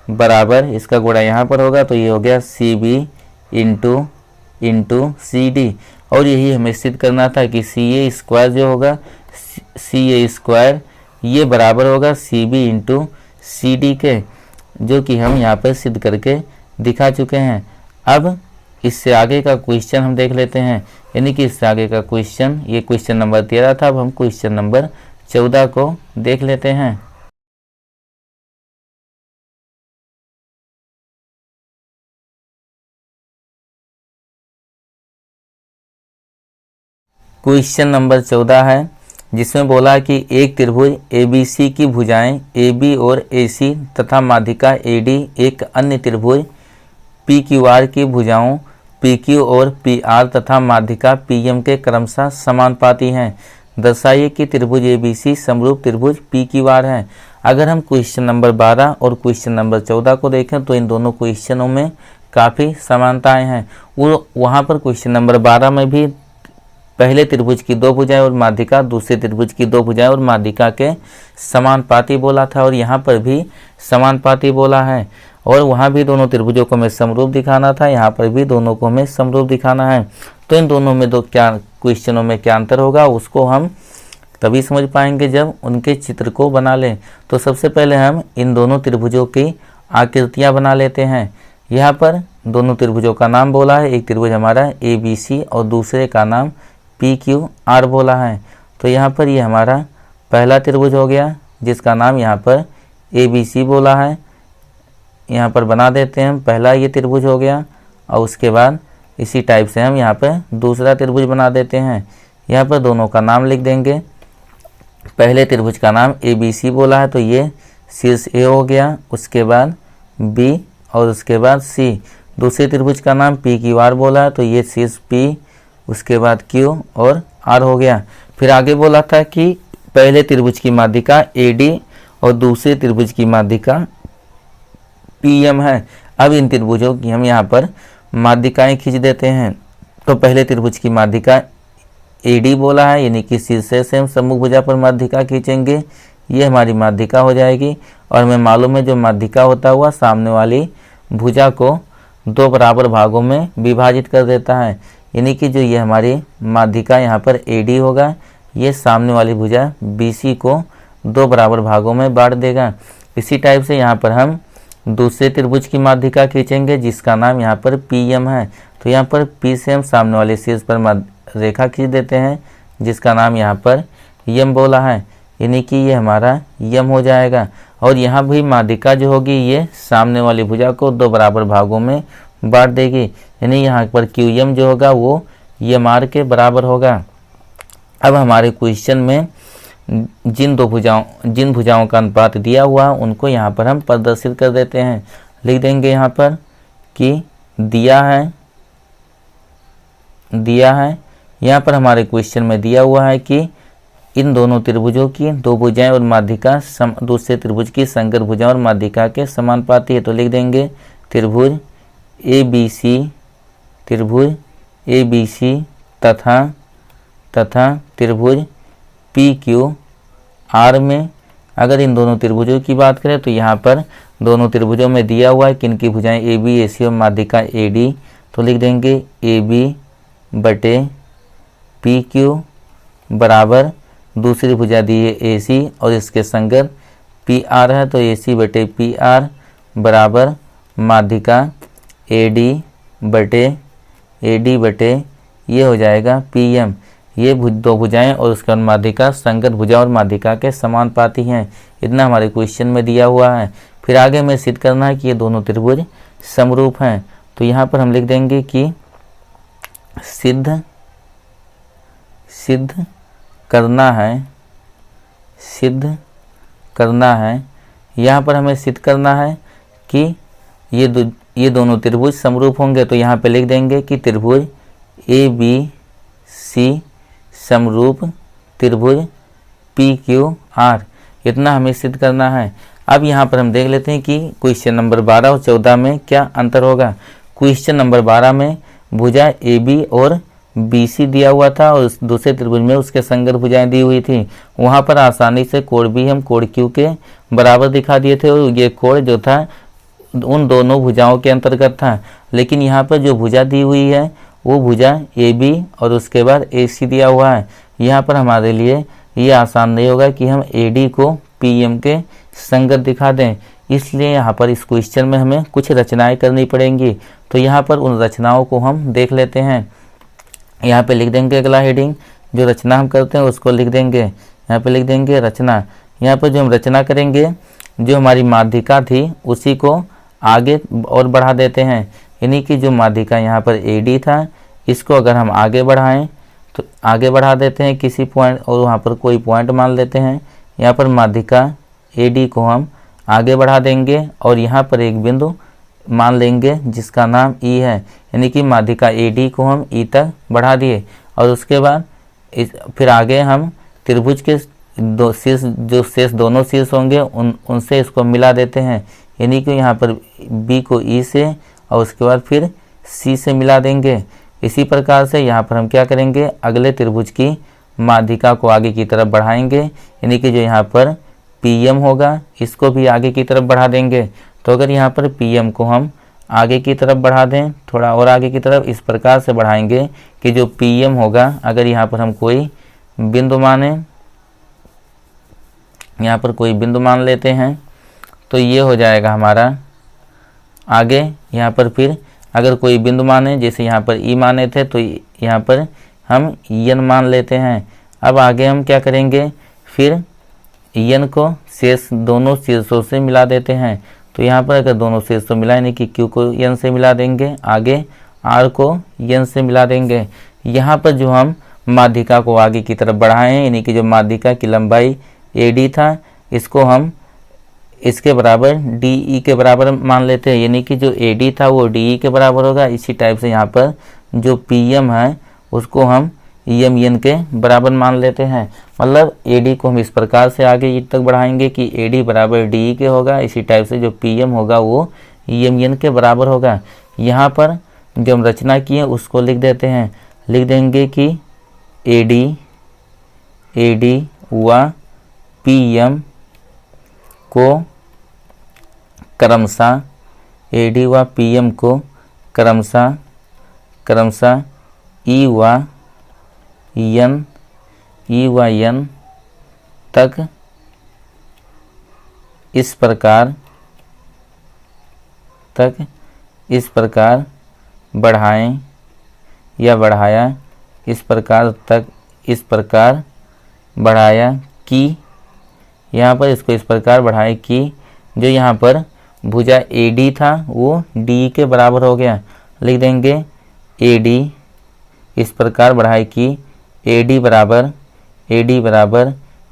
बराबर इसका गुणा यहाँ पर होगा, तो ये हो गया C B into C D. और यही हमें सिद्ध करना था कि सी ए स्क्वायर जो होगा सी ए स्क्वायर ये बराबर होगा C B into C D के, जो कि हम यहाँ पर सिद्ध करके दिखा चुके हैं। अब इससे आगे का क्वेश्चन हम देख लेते हैं, यानी कि इससे आगे का क्वेश्चन, ये क्वेश्चन नंबर 13 था। अब हम क्वेश्चन नंबर 14 को देख लेते हैं। क्वेश्चन नंबर 14 है, जिसमें बोला कि एक त्रिभुज ABC की भुजाएं AB और AC तथा माध्यिका AD एक अन्य त्रिभुज PQR की भुजाओं PQ और PR तथा माध्यिका PM के क्रमशः समानुपाती हैं। दर्शाइए कि त्रिभुज ABC समरूप त्रिभुज PQR है। अगर हम क्वेश्चन नंबर 12 और क्वेश्चन नंबर 14 को देखें तो इन दोनों क्वेश्चनों में काफ़ी समानताएं हैं। वो वहाँ पर क्वेश्चन नंबर 12 में भी पहले त्रिभुज की दो भुजाएं और माध्यिका, दूसरे त्रिभुज की दो भुजाएं और माध्यिका के समानुपाती बोला था, और यहाँ पर भी समानुपाती बोला है। और वहाँ भी दोनों त्रिभुजों को हमें समरूप दिखाना था, यहाँ पर भी दोनों को हमें समरूप दिखाना है। तो इन दोनों में क्या क्वेश्चनों में क्या अंतर होगा उसको हम तभी समझ पाएंगे जब उनके चित्र को बना लें। तो सबसे पहले हम इन दोनों त्रिभुजों की आकृतियाँ बना लेते हैं। यहाँ पर दोनों त्रिभुजों का नाम बोला है, एक त्रिभुज हमारा ABC और दूसरे का नाम PQR बोला है। तो यहाँ पर ये हमारा पहला त्रिभुज हो गया जिसका नाम यहाँ पर ABC बोला है। यहाँ पर बना देते हैं हम, पहला ये त्रिभुज हो गया, और उसके बाद इसी टाइप से हम यहाँ पर दूसरा त्रिभुज बना देते हैं। यहाँ पर दोनों का नाम लिख देंगे। पहले त्रिभुज का नाम ABC बोला है तो ये शीर्ष A हो गया, उसके बाद B और उसके बाद C। दूसरे त्रिभुज का नाम PQR बोला है तो ये शीर्ष P, उसके बाद Q और R हो गया। फिर आगे बोला था कि पहले त्रिभुज की माध्यिका AD और दूसरे त्रिभुज की माध्यिका PM है। अब इन त्रिभुजों की हम यहाँ पर माध्यिकाएं खींच देते हैं। तो पहले त्रिभुज की माध्यिका AD बोला है, यानी कि शीर्ष से हम सम्मुख भुजा पर माध्यिका खींचेंगे, ये हमारी माध्यिका हो जाएगी। और हमें मालूम है जो माध्यिका होता हुआ सामने वाली भुजा को दो बराबर भागों में विभाजित कर देता है, यानी कि जो ये हमारी माध्यिका यहाँ पर AD होगा, ये सामने वाली भुजा BC को दो बराबर भागों में बांट देगा। इसी टाइप से यहाँ पर हम दूसरे त्रिभुज की माध्यिका खींचेंगे जिसका नाम यहाँ पर PM है। तो यहाँ पर P से हम सामने वाले शीर्ष पर रेखा खींच देते हैं जिसका नाम यहाँ पर M बोला है, यानी कि ये हमारा M हो जाएगा। और यहाँ भी माध्यिका जो होगी ये सामने वाली भुजा को दो बराबर भागों में बांट देगी, यानी यहाँ पर QM जो होगा वो MR के बराबर होगा। अब हमारे क्वेश्चन में जिन भुजाओं का अनुपात दिया हुआ उनको यहाँ पर हम प्रदर्शित कर देते हैं। लिख देंगे यहाँ पर कि दिया है। यहाँ पर हमारे क्वेश्चन में दिया हुआ है कि इन दोनों त्रिभुजों की दो भुजाएं और माध्यिका दूसरे त्रिभुज की संकर भुजा और माध्यिका के समानुपाती है। तो लिख देंगे त्रिभुज ABC तथा त्रिभुज PQR में अगर इन दोनों त्रिभुजों की बात करें तो यहाँ पर दोनों त्रिभुजों में दिया हुआ है कि इनकी भुजाएं AB AC और माध्यिका AD। तो लिख देंगे AB बटे PQ बराबर दूसरी भुजा दी है AC और इसके संगत PR है, तो AC बटे PR बराबर माध्यिका AD बटे ये हो जाएगा PM। ये दो भुजाएं और उसका माध्यिका संगत भुजा और माध्यिका के समानुपाती हैं। इतना हमारे क्वेश्चन में दिया हुआ है। फिर आगे हमें सिद्ध करना है कि ये दोनों त्रिभुज समरूप हैं। तो यहाँ पर हम लिख देंगे कि सिद्ध करना है। यहाँ पर हमें सिद्ध करना है कि ये दोनों त्रिभुज समरूप होंगे। तो यहाँ पे लिख देंगे कि त्रिभुज ABC समरूप त्रिभुज PQR, इतना हमें सिद्ध करना है। अब यहाँ पर हम देख लेते हैं कि क्वेश्चन नंबर 12 और 14 में क्या अंतर होगा। क्वेश्चन नंबर 12 में भुजा AB और BC दिया हुआ था और दूसरे त्रिभुज में उसके संगत भुजाएं दी हुई थी। वहाँ पर आसानी से कोण B हम कोण Q के बराबर दिखा दिए थे और ये कोण जो था उन दोनों भुजाओं के अंतर्गत था। लेकिन यहाँ पर जो भुजा दी हुई है वो भुजा AB और उसके बाद AC दिया हुआ है। यहाँ पर हमारे लिए ये आसान नहीं होगा कि हम AD को PM के संगत दिखा दें, इसलिए यहाँ पर इस क्वेश्चन में हमें कुछ रचनाएं करनी पड़ेंगी। तो यहाँ पर उन रचनाओं को हम देख लेते हैं। यहाँ पे लिख देंगे अगला हेडिंग, जो रचना हम करते हैं उसको लिख देंगे। यहाँ पे लिख देंगे रचना। यहाँ पर जो हम रचना करेंगे, जो हमारी माध्यिका थी उसी को आगे और बढ़ा देते हैं, यानी कि जो माध्यिका यहाँ पर AD था इसको अगर हम आगे बढ़ाएं तो आगे बढ़ा देते हैं किसी पॉइंट और वहाँ पर कोई पॉइंट मान लेते हैं। यहाँ पर माध्यिका AD को हम आगे बढ़ा देंगे और यहाँ पर एक बिंदु मान लेंगे जिसका नाम E है, यानी कि माध्यिका AD को हम E तक बढ़ा दिए और उसके बाद फिर आगे हम त्रिभुज के दो शीर्ष, जो शेष दोनों शीर्ष होंगे उनसे इसको मिला देते हैं, यानी कि यहाँ पर बी को ई से और उसके बाद फिर सी से मिला देंगे। इसी प्रकार से यहाँ पर हम क्या करेंगे, अगले त्रिभुज की माध्यिका को आगे की तरफ बढ़ाएंगे, यानी कि जो यहाँ पर PM होगा इसको भी आगे की तरफ बढ़ा देंगे। तो अगर यहाँ पर PM को हम आगे की तरफ बढ़ा दें, थोड़ा और आगे की तरफ, इस प्रकार से बढ़ाएंगे कि जो PM होगा, अगर यहाँ पर हम कोई बिंदु माने, यहाँ पर कोई बिंदु मान लेते हैं, तो ये हो जाएगा हमारा आगे। यहाँ पर फिर अगर कोई बिंदु माने, जैसे यहाँ पर E माने थे, तो यहाँ पर हम N मान लेते हैं। अब आगे हम क्या करेंगे, फिर N को शेष दोनों शीर्षों से मिला देते हैं। तो यहाँ पर अगर दोनों शीर्षों मिला, यानी कि Q को N से मिला देंगे, आगे R को N से मिला देंगे। यहाँ पर जो हम माध्यिका को आगे की तरफ बढ़ाएं, यानी कि जो माध्यिका की लंबाई AD था, इसको हम इसके बराबर DE के बराबर मान लेते हैं, यानी कि जो AD था वो DE के बराबर होगा। इसी टाइप से यहाँ पर जो PM है उसको हम EMN के बराबर मान लेते हैं। मतलब AD को हम इस प्रकार से आगे तक बढ़ाएंगे कि AD बराबर DE के होगा। इसी टाइप से जो PM होगा वो EMN के बराबर होगा। यहाँ पर जो हम रचना की है उसको लिख देते हैं, लिख देंगे कि AD व PM को क्रमशः AD व PM को क्रमशः E व N तक इस प्रकार बढ़ाएं या बढ़ाया, इस प्रकार बढ़ाया कि, यहाँ पर इसको इस प्रकार बढ़ाए कि जो यहाँ पर भुजा AD था वो DE के बराबर हो गया। लिख देंगे AD इस प्रकार बढ़ाए कि AD बराबर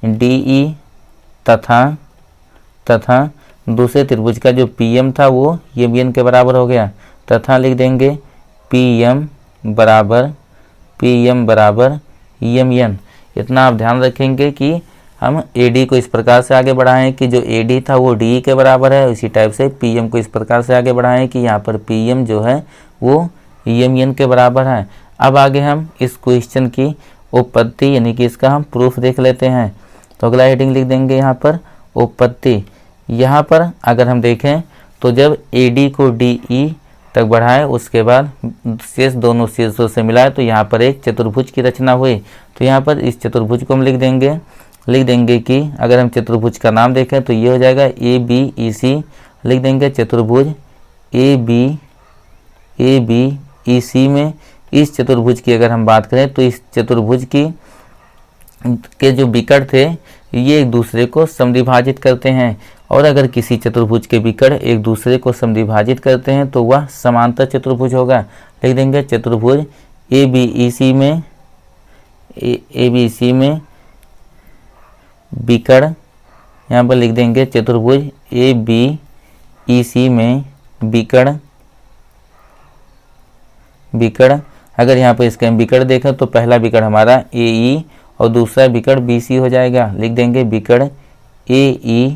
DE तथा दूसरे त्रिभुज का जो PM था वो EMN के बराबर हो गया। तथा लिख देंगे PM बराबर EMN। इतना आप ध्यान रखेंगे कि हम AD को इस प्रकार से आगे बढ़ाएं कि जो AD था वो DE के बराबर है। इसी टाइप से PM को इस प्रकार से आगे बढ़ाएं कि यहाँ पर PM जो है वो EMN के बराबर है। अब आगे हम इस क्वेश्चन की उपपत्ति यानी कि इसका हम प्रूफ देख लेते हैं। तो अगला हेडिंग लिख देंगे यहाँ पर उपपत्ति। यहाँ पर अगर हम देखें तो जब AD को DE तक बढ़ाए उसके बाद शेष दोनों शीर्षों से मिलाए तो यहाँ पर एक चतुर्भुज की रचना हुई। तो यहाँ पर इस चतुर्भुज को हम लिख देंगे कि अगर हम चतुर्भुज का नाम देखें तो ये हो जाएगा ABEC। लिख देंगे चतुर्भुज ABEC में इस चतुर्भुज की अगर हम बात करें तो इस चतुर्भुज के जो विकर्ण थे ये एक दूसरे को समद्विभाजित करते हैं, और अगर किसी चतुर्भुज के विकर्ण एक दूसरे को समद्विभाजित करते हैं तो वह समांतर चतुर्भुज होगा। लिख देंगे चतुर्भुज ABEC में विकर्ण, यहाँ पर लिख देंगे चतुर्भुज ABEC में विकर्ण अगर यहाँ पर इसके हम विकर्ण देखें तो पहला विकर्ण हमारा AE और दूसरा विकर्ण BC हो जाएगा। लिख देंगे विकर्ण AE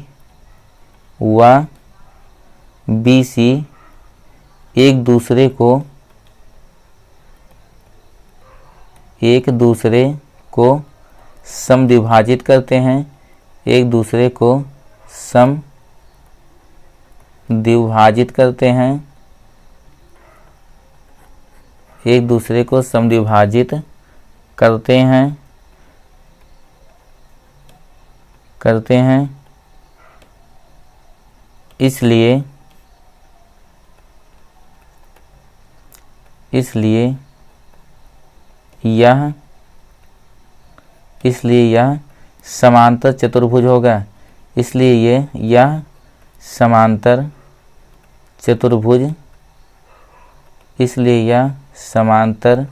व BC एक दूसरे को समद्विभाजित करते हैं, एक दूसरे को समद्विभाजित करते हैं, एक दूसरे को समद्विभाजित करते हैं। इसलिए यह समांतर चतुर्भुज होगा। इसलिए यह समांतर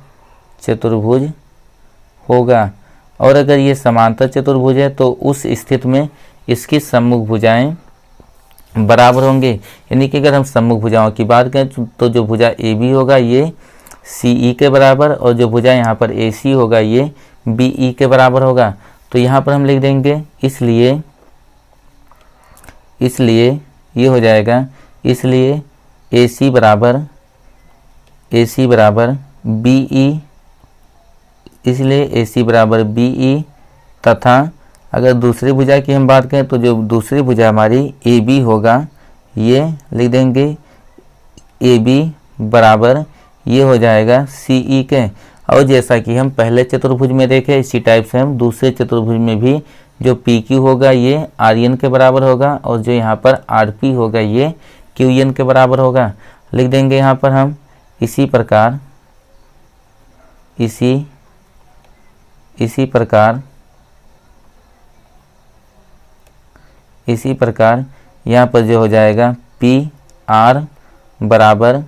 चतुर्भुज होगा। और अगर ये समांतर चतुर्भुज है तो उस स्थिति में इसकी सम्मुख भुजाएं बराबर होंगे। यानी कि अगर हम सम्मुख भुजाओं की बात करें तो जो भुजा AB होगा ये CE के बराबर, और जो भुजा यहाँ पर AC होगा ये BE के बराबर होगा। तो यहाँ पर हम लिख देंगे इसलिए ये हो जाएगा, इसलिए AC बराबर BE, इसलिए AC बराबर BE तथा अगर दूसरी भुजा की हम बात करें तो जो दूसरी भुजा हमारी AB होगा, ये लिख देंगे AB बराबर ये हो जाएगा CE के। और जैसा कि हम पहले चतुर्भुज में देखे, इसी टाइप से हम दूसरे चतुर्भुज में भी जो PQ होगा ये RN के बराबर होगा और जो यहाँ पर RP होगा ये QN के बराबर होगा। लिख देंगे यहाँ पर हम इसी प्रकार यहाँ पर जो हो जाएगा PR बराबर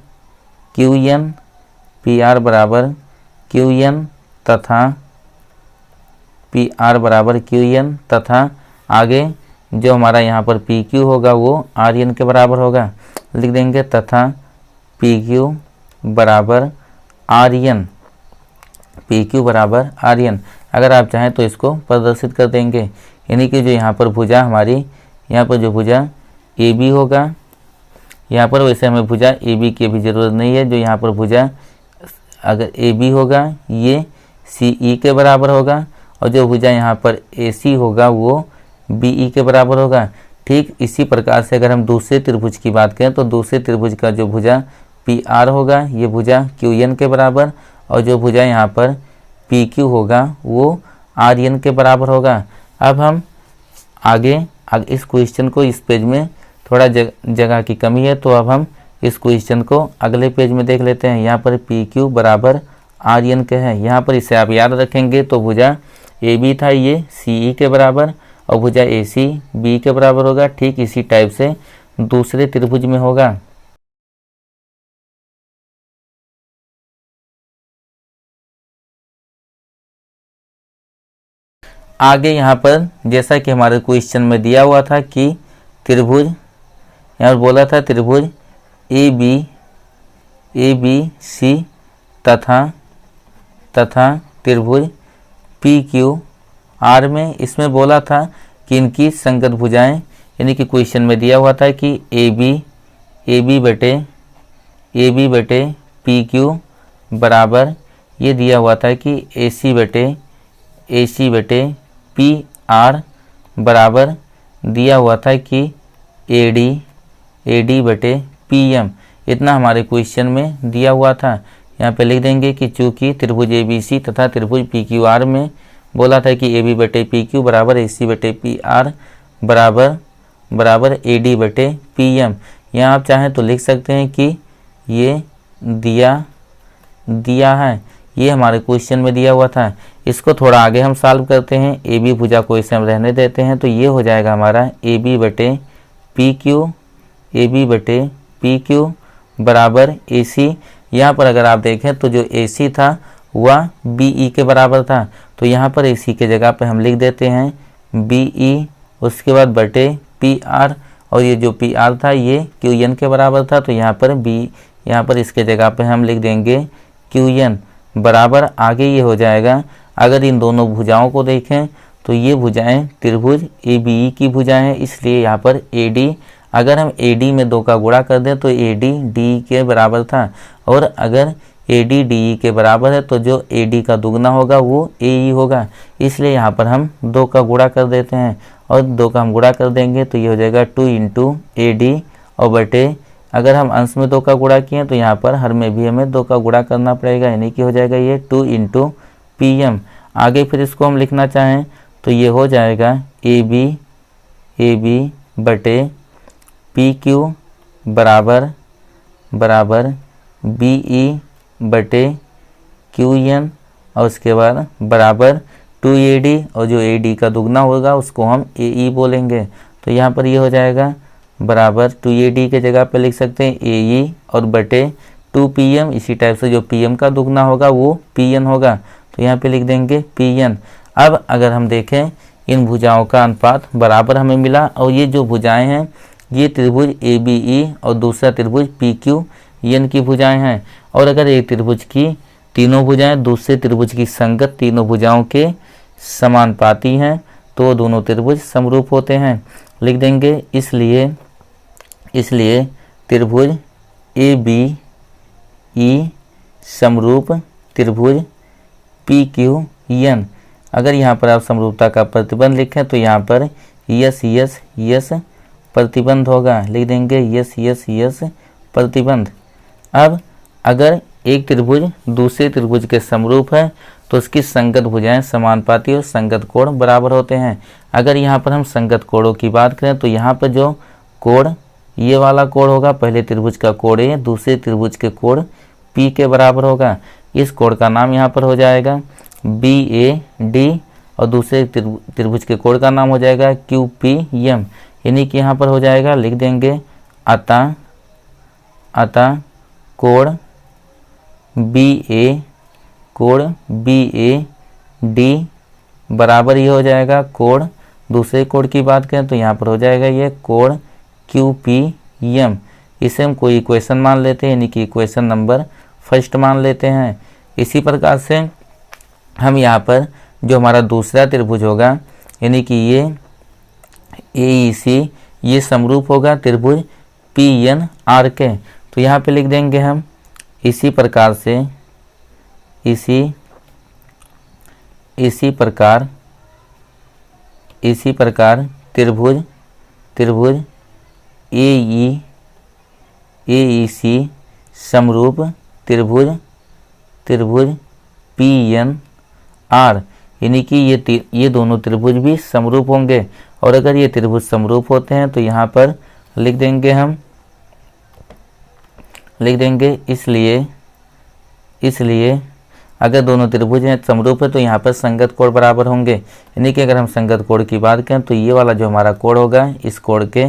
QN तथा आगे जो हमारा यहाँ पर PQ होगा वो RN के बराबर होगा। लिख देंगे तथा PQ बराबर RN। अगर आप चाहें तो इसको प्रदर्शित कर देंगे, यानी कि जो यहाँ पर भुजा हमारी, यहाँ पर जो भुजा AB होगा, यहाँ पर वैसे हमें भुजा AB की भी ज़रूरत नहीं है। जो यहाँ पर भुजा अगर AB होगा ये CE के बराबर होगा और जो भुजा यहाँ पर AC होगा वो BE के बराबर होगा। ठीक इसी प्रकार से अगर हम दूसरे त्रिभुज की बात करें तो दूसरे त्रिभुज का जो भुजा PR होगा ये भुजा QN के बराबर और जो भुजा यहाँ पर PQ होगा वो RN के बराबर होगा। अब हम आगे इस क्वेश्चन को, इस पेज में थोड़ा जगह की कमी है तो अब हम इस क्वेश्चन को अगले पेज में देख लेते हैं। यहाँ पर PQ बराबर RN के है, यहाँ पर इसे आप याद रखेंगे तो भुजा AB था ये CE के बराबर और भुजा AC B के बराबर होगा। ठीक इसी टाइप से दूसरे त्रिभुज में होगा। आगे यहाँ पर जैसा कि हमारे क्वेश्चन में दिया हुआ था कि त्रिभुज, यहाँ पर बोला था त्रिभुज ABC तथा त्रिभुज PQR में, इसमें बोला था कि इनकी संगत भुजाएं, यानी कि क्वेश्चन में दिया हुआ था कि AB बटे PQ बराबर ये दिया हुआ था कि AC बटे PR बराबर दिया हुआ था कि AD बटे PM। इतना हमारे क्वेश्चन में दिया हुआ था। यहाँ पे लिख देंगे कि चूँकि त्रिभुज ABC तथा त्रिभुज PQR में बोला था कि AB बटे PQ बराबर AC बटे PR बराबर AD बटे PM। यहाँ आप चाहें तो लिख सकते हैं कि ये दिया है, ये हमारे क्वेश्चन में दिया हुआ था। इसको थोड़ा आगे हम सॉल्व करते हैं। AB भुजा को इसे हम रहने देते हैं तो ये हो जाएगा हमारा AB बटे PQ बराबर AC। यहाँ पर अगर आप देखें तो जो AC था वह BE के बराबर था, तो यहाँ पर AC के जगह पे हम लिख देते हैं BE, उसके बाद बटे PR और ये जो PR था ये QN के बराबर था, तो यहाँ पर इसके जगह पे हम लिख देंगे QN बराबर। आगे ये हो जाएगा, अगर इन दोनों भुजाओं को देखें तो ये भुजाएं त्रिभुज ABE की भुजाएं हैं, इसलिए यहाँ पर AD, अगर हम AD में 2 का गुणा कर दें तो AD DE के बराबर था और अगर AD DE के बराबर है तो जो AD का दुगना होगा वो AE होगा, इसलिए यहाँ पर हम 2 का गुणा कर देते हैं और 2 का हम गुणा कर देंगे तो ये हो जाएगा 2 इंटू AD और बटे, अगर हम अंश में 2 का गुणा किए तो यहाँ पर हर में भी हमें 2 का गुणा करना पड़ेगा, यानी कि हो जाएगा ये 2 इंटू PM। आगे फिर इसको हम लिखना चाहें तो ये हो जाएगा AB बटे PQ बराबर BE बटे QN और उसके बाद बराबर 2AD और जो AD का दुगना होगा उसको हम AE बोलेंगे, तो यहाँ पर ये हो जाएगा बराबर 2AD के जगह पे लिख सकते हैं AE और बटे 2PM। इसी टाइप से जो PM का दुगना होगा वो PN होगा, तो यहाँ पे लिख देंगे PN। अब अगर हम देखें इन भुजाओं का अनुपात बराबर हमें मिला और ये जो भुजाएं हैं ये त्रिभुज ABE और दूसरा त्रिभुज PQN की भुजाएं हैं। और अगर एक त्रिभुज की तीनों भुजाएं दूसरे त्रिभुज की संगत तीनों भुजाओं के समानुपाती हैं तो दोनों त्रिभुज समरूप होते हैं। लिख देंगे इसलिए त्रिभुज ए बी ई समरूप त्रिभुज पी क्यू एन। अगर यहाँ पर आप समरूपता का प्रतिबंध लिखें तो यहाँ पर यस यस यस प्रतिबंध होगा। लिख देंगे यस यस यस प्रतिबंध। अब अगर एक त्रिभुज दूसरे त्रिभुज के समरूप है तो उसकी संगत भुजाएं समानुपाती और संगत कोण बराबर होते हैं। अगर यहाँ पर हम संगत कोणों की बात करें तो यहाँ पर जो कोण ये वाला कोण होगा, पहले त्रिभुज का कोण ए दूसरे त्रिभुज के कोण पी के बराबर होगा। इस कोण का नाम यहाँ पर हो जाएगा बी ए डी और दूसरे त्रिभुज के कोण का नाम हो जाएगा क्यू पी एम। यानी कि यहाँ पर हो जाएगा, लिख देंगे अतः कोण बी ए डी बराबर ये हो जाएगा कोण, दूसरे कोण की बात करें तो यहाँ पर हो जाएगा ये कोण क्यू पी एम। इसे हम कोई इक्वेशन मान लेते हैं, यानी कि इक्वेशन नंबर फर्स्ट मान लेते हैं। इसी प्रकार से हम यहाँ पर जो हमारा दूसरा त्रिभुज होगा यानी कि ये AEC ये समरूप होगा त्रिभुज PNR के। तो यहाँ पे लिख देंगे हम इसी प्रकार त्रिभुज AEC समरूप त्रिभुज PNR, यानी कि ये दोनों त्रिभुज भी समरूप होंगे। और अगर ये त्रिभुज समरूप होते हैं तो यहाँ पर लिख देंगे इसलिए अगर दोनों त्रिभुज हैं समरूप है तो यहाँ पर संगत कोण बराबर होंगे। यानी कि अगर हम संगत कोण की बात करें तो ये वाला जो हमारा कोण होगा इस कोण के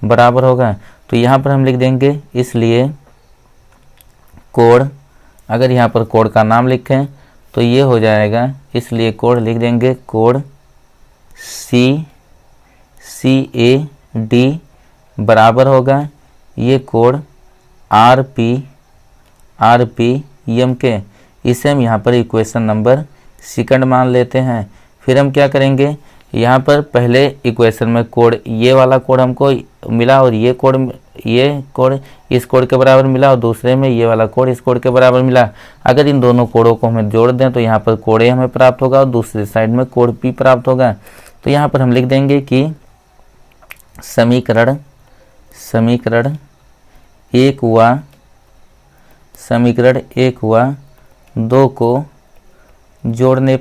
बराबर होगा। तो यहाँ पर हम लिख देंगे इसलिए कोण, अगर यहाँ पर कोण का नाम लिखें तो ये हो जाएगा, इसलिए कोण लिख देंगे कोण CAD बराबर होगा ये कोण RPM के। इसे हम यहाँ पर इक्वेशन नंबर सेकंड मान लेते हैं। फिर हम क्या करेंगे, यहाँ पर पहले इक्वेशन में कोण ये वाला कोण हमको मिला और ये कोण इस कोण के बराबर मिला और दूसरे में ये वाला कोण इस कोण के बराबर मिला। अगर इन दोनों कोणों को हमें जोड़ दें तो यहाँ पर कोण ए हमें प्राप्त होगा और दूसरी साइड में कोण पी प्राप्त होगा। तो यहाँ पर हम लिख देंगे कि समीकरण एक हुआ दो को जोड़ने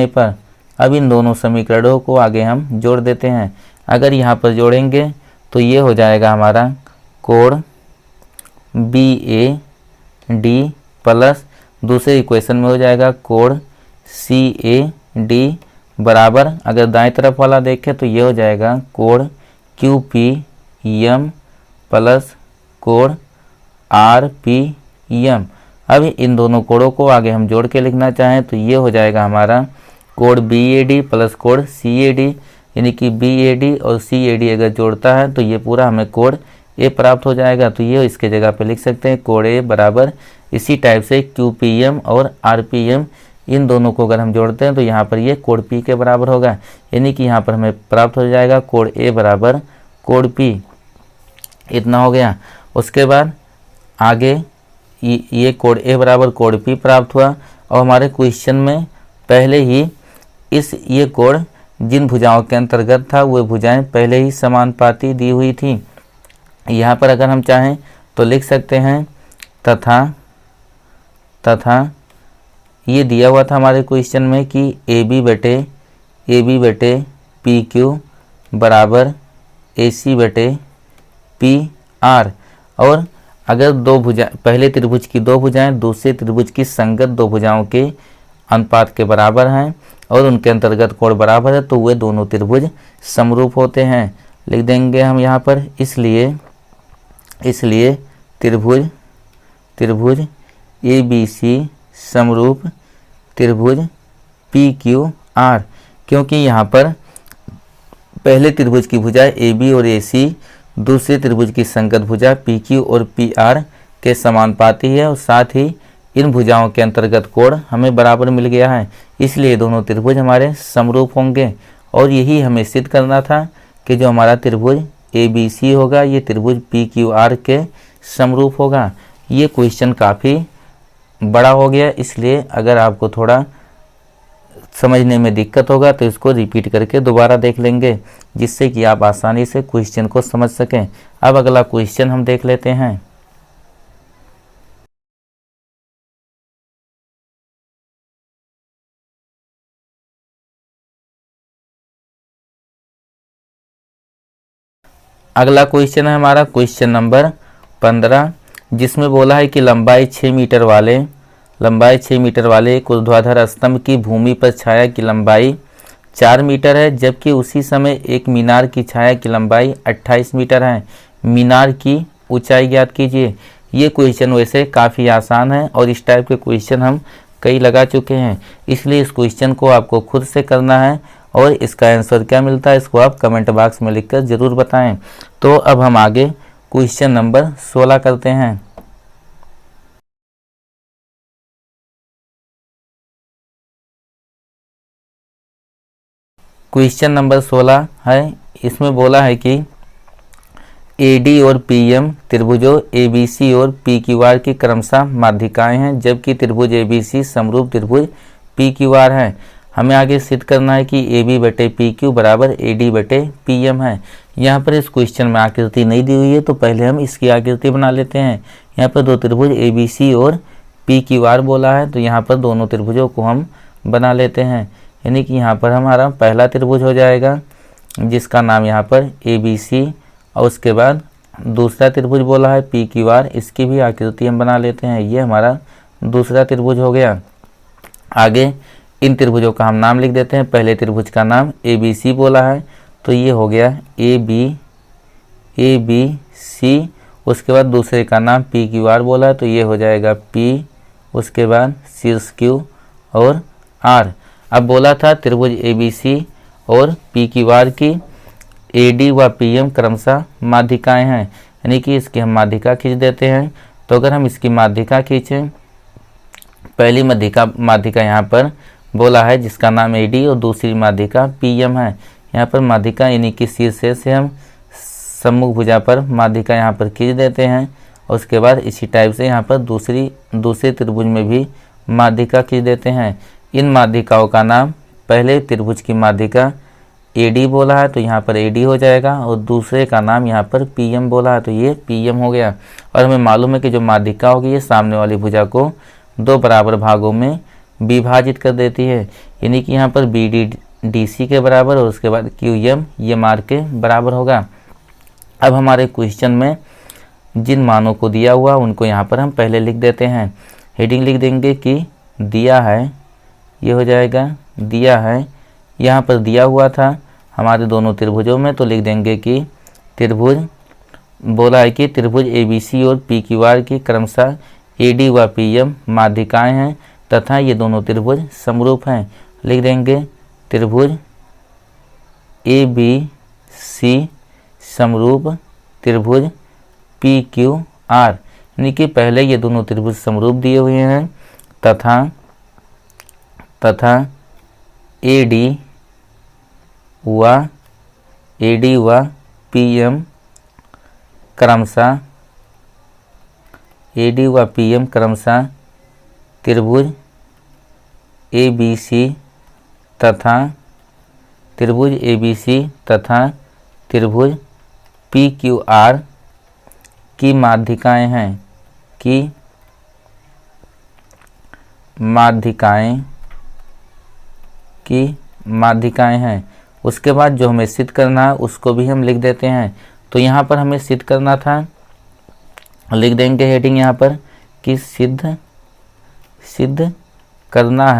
पर अब इन दोनों समीकरणों को आगे हम जोड़ देते हैं। अगर यहाँ पर जोड़ेंगे तो ये हो जाएगा हमारा कोण BAD प्लस दूसरे इक्वेशन में हो जाएगा कोण CAD बराबर, अगर दाएं तरफ वाला देखें तो ये हो जाएगा कोण QPM प्लस कोण RPM। अब इन दोनों कोणों को आगे हम जोड़ के लिखना चाहें तो ये हो जाएगा हमारा कोण BAD प्लस कोण CAD, यानी कि BAD और CAD अगर जोड़ता है तो ये पूरा हमें कोण A प्राप्त हो जाएगा। तो ये इसके जगह पे लिख सकते हैं कोण A बराबर, इसी टाइप से QPM और RPM इन दोनों को अगर हम जोड़ते हैं तो यहाँ पर ये कोण P के बराबर होगा। यानी कि यहाँ पर हमें प्राप्त हो जाएगा कोण A बराबर कोण P। इतना हो गया। उसके बाद आगे ये कोण A बराबर कोण P प्राप्त हुआ और हमारे क्वेश्चन में पहले ही ये कोण जिन भुजाओं के अंतर्गत था वो भुजाएं पहले ही समानुपाती दी हुई थी। यहाँ पर अगर हम चाहें तो लिख सकते हैं तथा ये दिया हुआ था हमारे क्वेश्चन में कि AB बटे PQ बराबर AC बटे PR। और अगर दो भुजा पहले त्रिभुज की दो भुजाएं दूसरे त्रिभुज की संगत दो भुजाओं के अनुपात के बराबर हैं और उनके अंतर्गत कोण बराबर है तो वे दोनों त्रिभुज समरूप होते हैं। लिख देंगे हम यहाँ पर इसलिए त्रिभुज ABC समरूप त्रिभुज PQR, क्योंकि यहाँ पर पहले त्रिभुज की भुजा AB और AC दूसरे त्रिभुज की संगत भुजा PQ और PR के समानुपाती है और साथ ही इन भुजाओं के अंतर्गत कोण हमें बराबर मिल गया है, इसलिए दोनों त्रिभुज हमारे समरूप होंगे। और यही हमें सिद्ध करना था कि जो हमारा त्रिभुज ABC होगा ये त्रिभुज PQR के समरूप होगा। ये क्वेश्चन काफ़ी बड़ा हो गया, इसलिए अगर आपको थोड़ा समझने में दिक्कत होगा तो इसको रिपीट करके दोबारा देख लेंगे, जिससे कि आप आसानी से क्वेश्चन को समझ सकें। अब अगला क्वेश्चन हम देख लेते हैं। अगला क्वेश्चन है हमारा क्वेश्चन नंबर 15, जिसमें बोला है कि लंबाई 6 मीटर वाले एक ऊर्ध्वाधर स्तंभ की भूमि पर छाया की लंबाई 4 मीटर है, जबकि उसी समय एक मीनार की छाया की लंबाई 28 मीटर है। मीनार की ऊंचाई ज्ञात कीजिए। ये क्वेश्चन वैसे काफ़ी आसान है और इस टाइप के क्वेश्चन हम कई लगा चुके हैं, इसलिए इस क्वेश्चन को आपको खुद से करना है और इसका आंसर क्या मिलता है इसको आप कमेंट बॉक्स में लिखकर ज़रूर बताएं। तो अब हम आगे क्वेश्चन नंबर 16 करते हैं। क्वेश्चन नंबर 16 है, इसमें बोला है कि AD और PM त्रिभुजों ABC और PQR की क्रमशः माध्यिकाएं हैं, जबकि त्रिभुज ABC समरूप त्रिभुज PQR है। हमें आगे सिद्ध करना है कि AB/PQ बराबर AD/PM है। यहाँ पर इस क्वेश्चन में आकृति नहीं दी हुई है, तो पहले हम इसकी आकृति बना लेते हैं। यहाँ पर दो त्रिभुज ABC और PQR बोला है, तो यहाँ पर दोनों त्रिभुजों को हम बना लेते हैं। यानी कि यहाँ पर हमारा पहला त्रिभुज हो जाएगा जिसका नाम यहाँ पर ABC, और उसके बाद दूसरा त्रिभुज बोला है PQR, इसकी भी आकृति हम बना लेते हैं। ये हमारा दूसरा त्रिभुज हो गया। आगे इन त्रिभुजों का हम नाम लिख देते हैं। पहले त्रिभुज का नाम ABC बोला है, तो ये हो गया ABC। उसके बाद दूसरे का नाम PQR बोला है, तो ये हो जाएगा P, उसके बाद शीर्ष Q और R। अब बोला था त्रिभुज ABC और PQR की AD व PM क्रमशः माध्यिकाएं हैं, यानी कि इसकी हम माध्यिका खींच देते हैं। तो अगर हम इसकी माध्यिका खींचें, पहली माध्यिका यहाँ पर बोला है जिसका नाम AD और दूसरी माध्यिका PM है। यहाँ पर माध्यिका यानी कि शीर्ष से हम सम्मुख भुजा पर माध्यिका यहाँ पर खींच देते हैं, और उसके बाद इसी टाइप से यहाँ पर दूसरे त्रिभुज में भी माध्यिका खींच देते हैं। इन माध्यिकाओं का नाम पहले त्रिभुज की माध्यिका AD बोला है, तो यहाँ पर AD हो जाएगा, और दूसरे का नाम यहाँ पर PM बोला है, तो ये PM हो गया। और हमें मालूम है कि जो माध्यिका होगी ये सामने वाली भुजा को दो बराबर भागों में विभाजित कर देती है, यानी कि यहाँ पर BD DC के बराबर और उसके बाद QM ये मार के बराबर होगा। अब हमारे क्वेश्चन में जिन मानों को दिया हुआ उनको यहाँ पर हम पहले लिख देते हैं। हेडिंग लिख देंगे कि दिया है, ये हो जाएगा दिया है। यहाँ पर दिया हुआ था हमारे दोनों त्रिभुजों में, तो लिख देंगे कि त्रिभुज बोला है कि त्रिभुज ABC और PQR की क्रमशः AD व PM माध्यिकाएं हैं तथा ये दोनों त्रिभुज समरूप हैं। लिख देंगे त्रिभुज ABC समरूप त्रिभुज PQR, यानी कि पहले ये दोनों त्रिभुज समरूप दिए हुए हैं तथा AD व PM क्रमशः त्रिभुज ABC तथा त्रिभुज PQR की माध्यिकाएं हैं। उसके बाद जो हमें सिद्ध करना है उसको भी हम लिख देते हैं। तो यहाँ पर हमें सिद्ध करना था, लिख देंगे हेडिंग यहाँ पर कि सिद्ध करना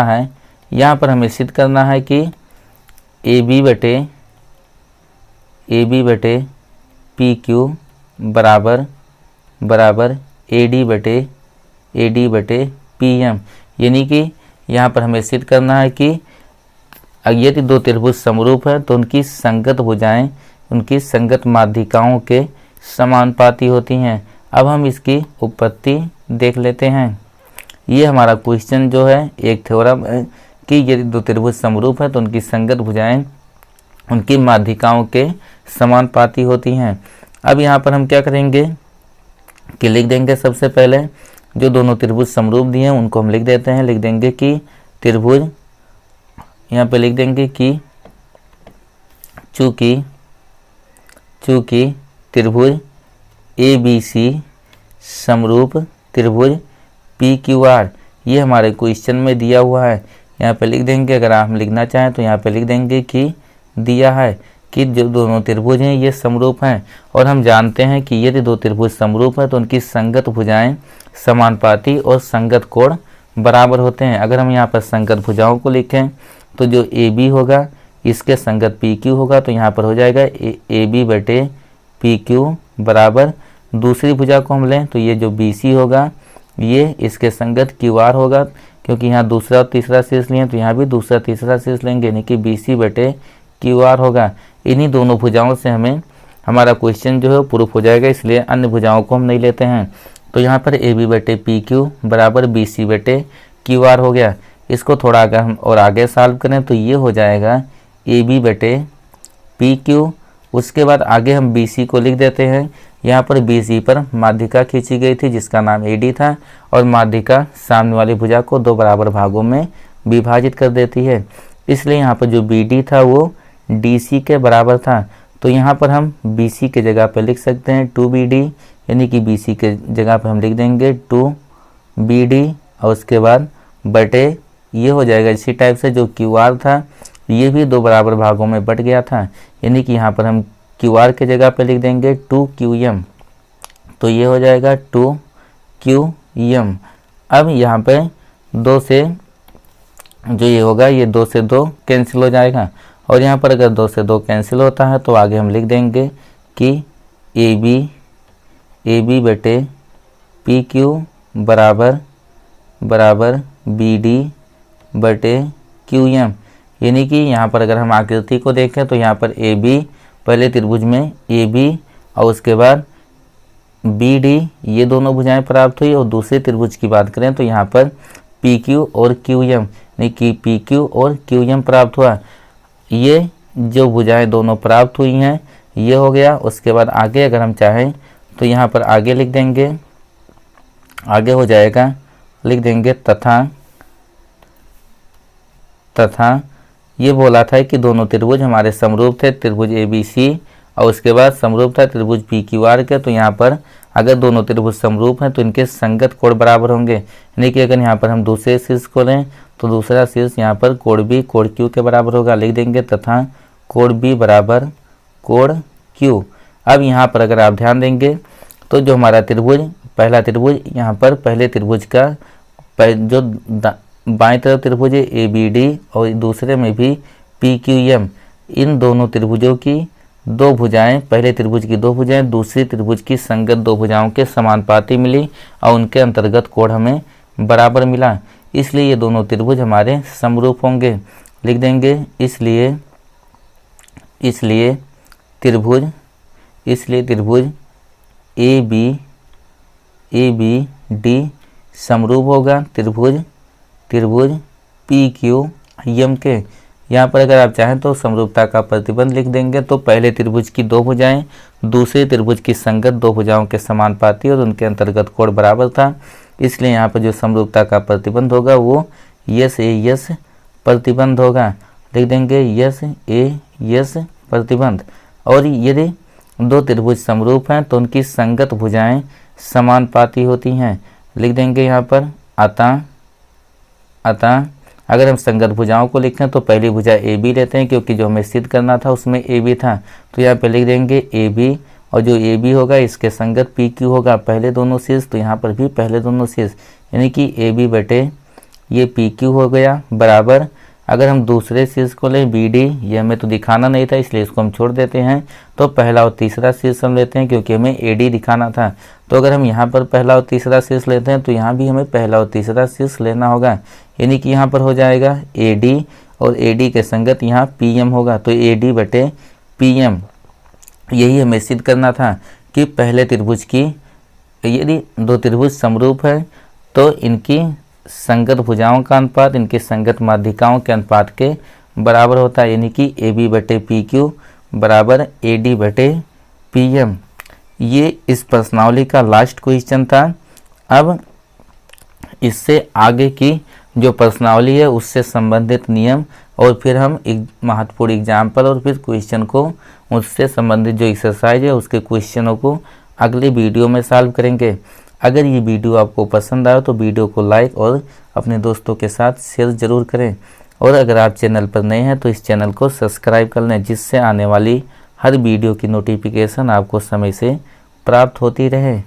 है। यहाँ पर हमें सिद्ध करना है कि AB बटे PQ बराबर AD बटे PM, यानी कि यहाँ पर हमें सिद्ध करना है कि यदि दो त्रिभुज समरूप है तो उनकी संगत भुजाएं उनकी संगत माध्यिकाओं के समानुपाती होती हैं। अब हम इसकी उत्पत्ति देख लेते हैं। ये हमारा क्वेश्चन जो है एक थ्योरम है कि यदि दो त्रिभुज समरूप है तो उनकी संगत भुजाएं उनकी माध्यिकाओं के समानुपाती होती हैं। अब यहाँ पर हम क्या करेंगे कि लिख देंगे, सबसे पहले जो दोनों त्रिभुज समरूप दिए हैं उनको हम लिख देते हैं। लिख देंगे कि त्रिभुज, यहाँ पे लिख देंगे कि चूँकि त्रिभुज ABC समरूप त्रिभुज PQR, ये हमारे क्वेश्चन में दिया हुआ है। यहाँ पे लिख देंगे, अगर हम लिखना चाहें तो यहाँ पे लिख देंगे कि दिया है कि जो दोनों त्रिभुज हैं ये समरूप हैं, और हम जानते हैं कि यदि दो त्रिभुज समरूप हैं तो उनकी संगत भुजाएं समानुपाती और संगत कोण बराबर होते हैं। अगर हम यहाँ पर संगत भुजाओं को लिखें तो जो AB होगा इसके संगत PQ होगा, तो यहाँ पर हो जाएगा AB बटे PQ बराबर, दूसरी भुजा को हम लें तो ये जो BC होगा ये इसके संगत QR होगा, क्योंकि यहाँ दूसरा और तीसरा शीर्ष लिए तो यहाँ भी दूसरा तीसरा शीर्ष लेंगे, यानी कि BC बटे QR होगा। इन्हीं दोनों भुजाओं से हमें हमारा क्वेश्चन जो है प्रूफ हो जाएगा, इसलिए अन्य भुजाओं को हम नहीं लेते हैं। तो यहाँ पर AB बटे PQ बराबर BC बटे QR हो गया। इसको थोड़ा अगर हम और आगे सॉल्व करें तो ये हो जाएगा AB बटे PQ। उसके बाद आगे हम BC को लिख देते हैं। यहाँ पर BC पर माध्यिका खींची गई थी जिसका नाम AD था, और माध्यिका सामने वाली भुजा को दो बराबर भागों में विभाजित कर देती है, इसलिए यहाँ पर जो BD था वो DC के बराबर था। तो यहाँ पर हम BC के जगह पर लिख सकते हैं 2BD, यानी कि BC के जगह पर हम लिख देंगे 2BD, और उसके बाद बटे ये हो जाएगा इसी टाइप से जो QR था ये भी दो बराबर भागों में बट गया था, यानी कि यहाँ पर हम QR के जगह पे लिख देंगे 2QM, तो ये हो जाएगा 2QM। अब यहाँ पे 2 से जो ये होगा ये 2 से 2 कैंसिल हो जाएगा, और यहाँ पर अगर 2 से 2 कैंसिल होता है तो आगे हम लिख देंगे कि AB बटे PQ बराबर BD बटे QM, यानी कि यहाँ पर अगर हम आकृति को देखें तो यहाँ पर AB, पहले त्रिभुज में AB और उसके बाद BD, ये दोनों भुजाएं प्राप्त हुई, और दूसरे त्रिभुज की बात करें तो यहाँ पर PQ और QM, यानी कि PQ और QM प्राप्त हुआ। ये जो भुजाएं दोनों प्राप्त हुई हैं ये हो गया। उसके बाद आगे अगर हम चाहें तो यहाँ पर आगे लिख देंगे, आगे हो जाएगा, लिख देंगे तथा ये बोला था कि दोनों त्रिभुज हमारे समरूप थे, त्रिभुज ABC, और उसके बाद समरूप था त्रिभुज PQR के। तो यहाँ पर अगर दोनों त्रिभुज समरूप हैं तो इनके संगत कोण बराबर होंगे, यानी कि अगर यहाँ पर हम दूसरे शीर्ष को लें तो दूसरा शीर्ष यहाँ पर कोण B कोण Q के बराबर होगा। लिख देंगे तथा कोण B बराबर कोण Q। अब यहाँ पर अगर आप ध्यान देंगे तो जो हमारा त्रिभुज, पहला त्रिभुज, यहाँ पर पहले त्रिभुज का जो बाएं तरफ त्रिभुज है ABD और दूसरे में भी PQM, इन दोनों त्रिभुजों की दो भुजाएं, पहले त्रिभुज की दो भुजाएं दूसरी त्रिभुज की संगत दो भुजाओं के समानुपाती मिली, और उनके अंतर्गत कोण हमें बराबर मिला, इसलिए ये दोनों त्रिभुज हमारे समरूप होंगे। लिख देंगे इसलिए त्रिभुज ABD समरूप होगा त्रिभुज PQM के। यहाँ पर अगर आप चाहें तो समरूपता का प्रतिबंध लिख देंगे, तो पहले त्रिभुज की दो भुजाएं दूसरे त्रिभुज की संगत दो भुजाओं के समानुपाती और उनके अंतर्गत कोण बराबर था, इसलिए यहाँ पर जो समरूपता का प्रतिबंध होगा वो यस प्रतिबंध होगा। लिख देंगे यस प्रतिबंध। और यदि दो त्रिभुज समरूप हैं तो उनकी संगत भुजाएं समानुपाती होती हैं। लिख देंगे यहाँ पर अतः अगर हम संगत भुजाओं को लिखें तो पहली भुजा AB लेते हैं, क्योंकि जो हमें सिद्ध करना था उसमें AB था, तो यहाँ पे लिख देंगे AB, और जो AB होगा इसके संगत PQ होगा, पहले दोनों शीर्ष, तो यहाँ पर भी पहले दोनों शीर्ष, यानी कि AB बटे ये PQ हो गया बराबर। अगर हम दूसरे शीर्ष को लें BD, ये हमें तो दिखाना नहीं था इसलिए इसको हम छोड़ देते हैं, तो पहला और तीसरा शीर्ष हम लेते हैं क्योंकि हमें AD दिखाना था। तो अगर हम यहाँ पर पहला और तीसरा शीर्ष लेते हैं तो यहाँ भी हमें पहला और तीसरा शीर्ष लेना होगा, यानी कि यहाँ पर हो जाएगा AD, और AD के संगत यहाँ PM होगा, तो AD बटे PM। यही हमें सिद्ध करना था कि पहले त्रिभुज की यदि दो त्रिभुज समरूप है तो इनकी संगत भुजाओं का अनुपात इनके संगत माध्यिकाओं के अनुपात के बराबर होता है, यानी कि ए बी बटे पी क्यू बराबर ए डी बटे पी एम। ये इस प्रश्नावली का लास्ट क्वेश्चन था। अब इससे आगे की जो प्रश्नावली है उससे संबंधित नियम और फिर हम एक महत्वपूर्ण एग्जाम्पल और फिर क्वेश्चन को उससे संबंधित जो एक्सरसाइज है उसके क्वेश्चनों को अगले वीडियो में सॉल्व करेंगे। अगर ये वीडियो आपको पसंद आए तो वीडियो को लाइक और अपने दोस्तों के साथ शेयर ज़रूर करें, और अगर आप चैनल पर नए हैं तो इस चैनल को सब्सक्राइब कर लें, जिससे आने वाली हर वीडियो की नोटिफिकेशन आपको समय से प्राप्त होती रहे।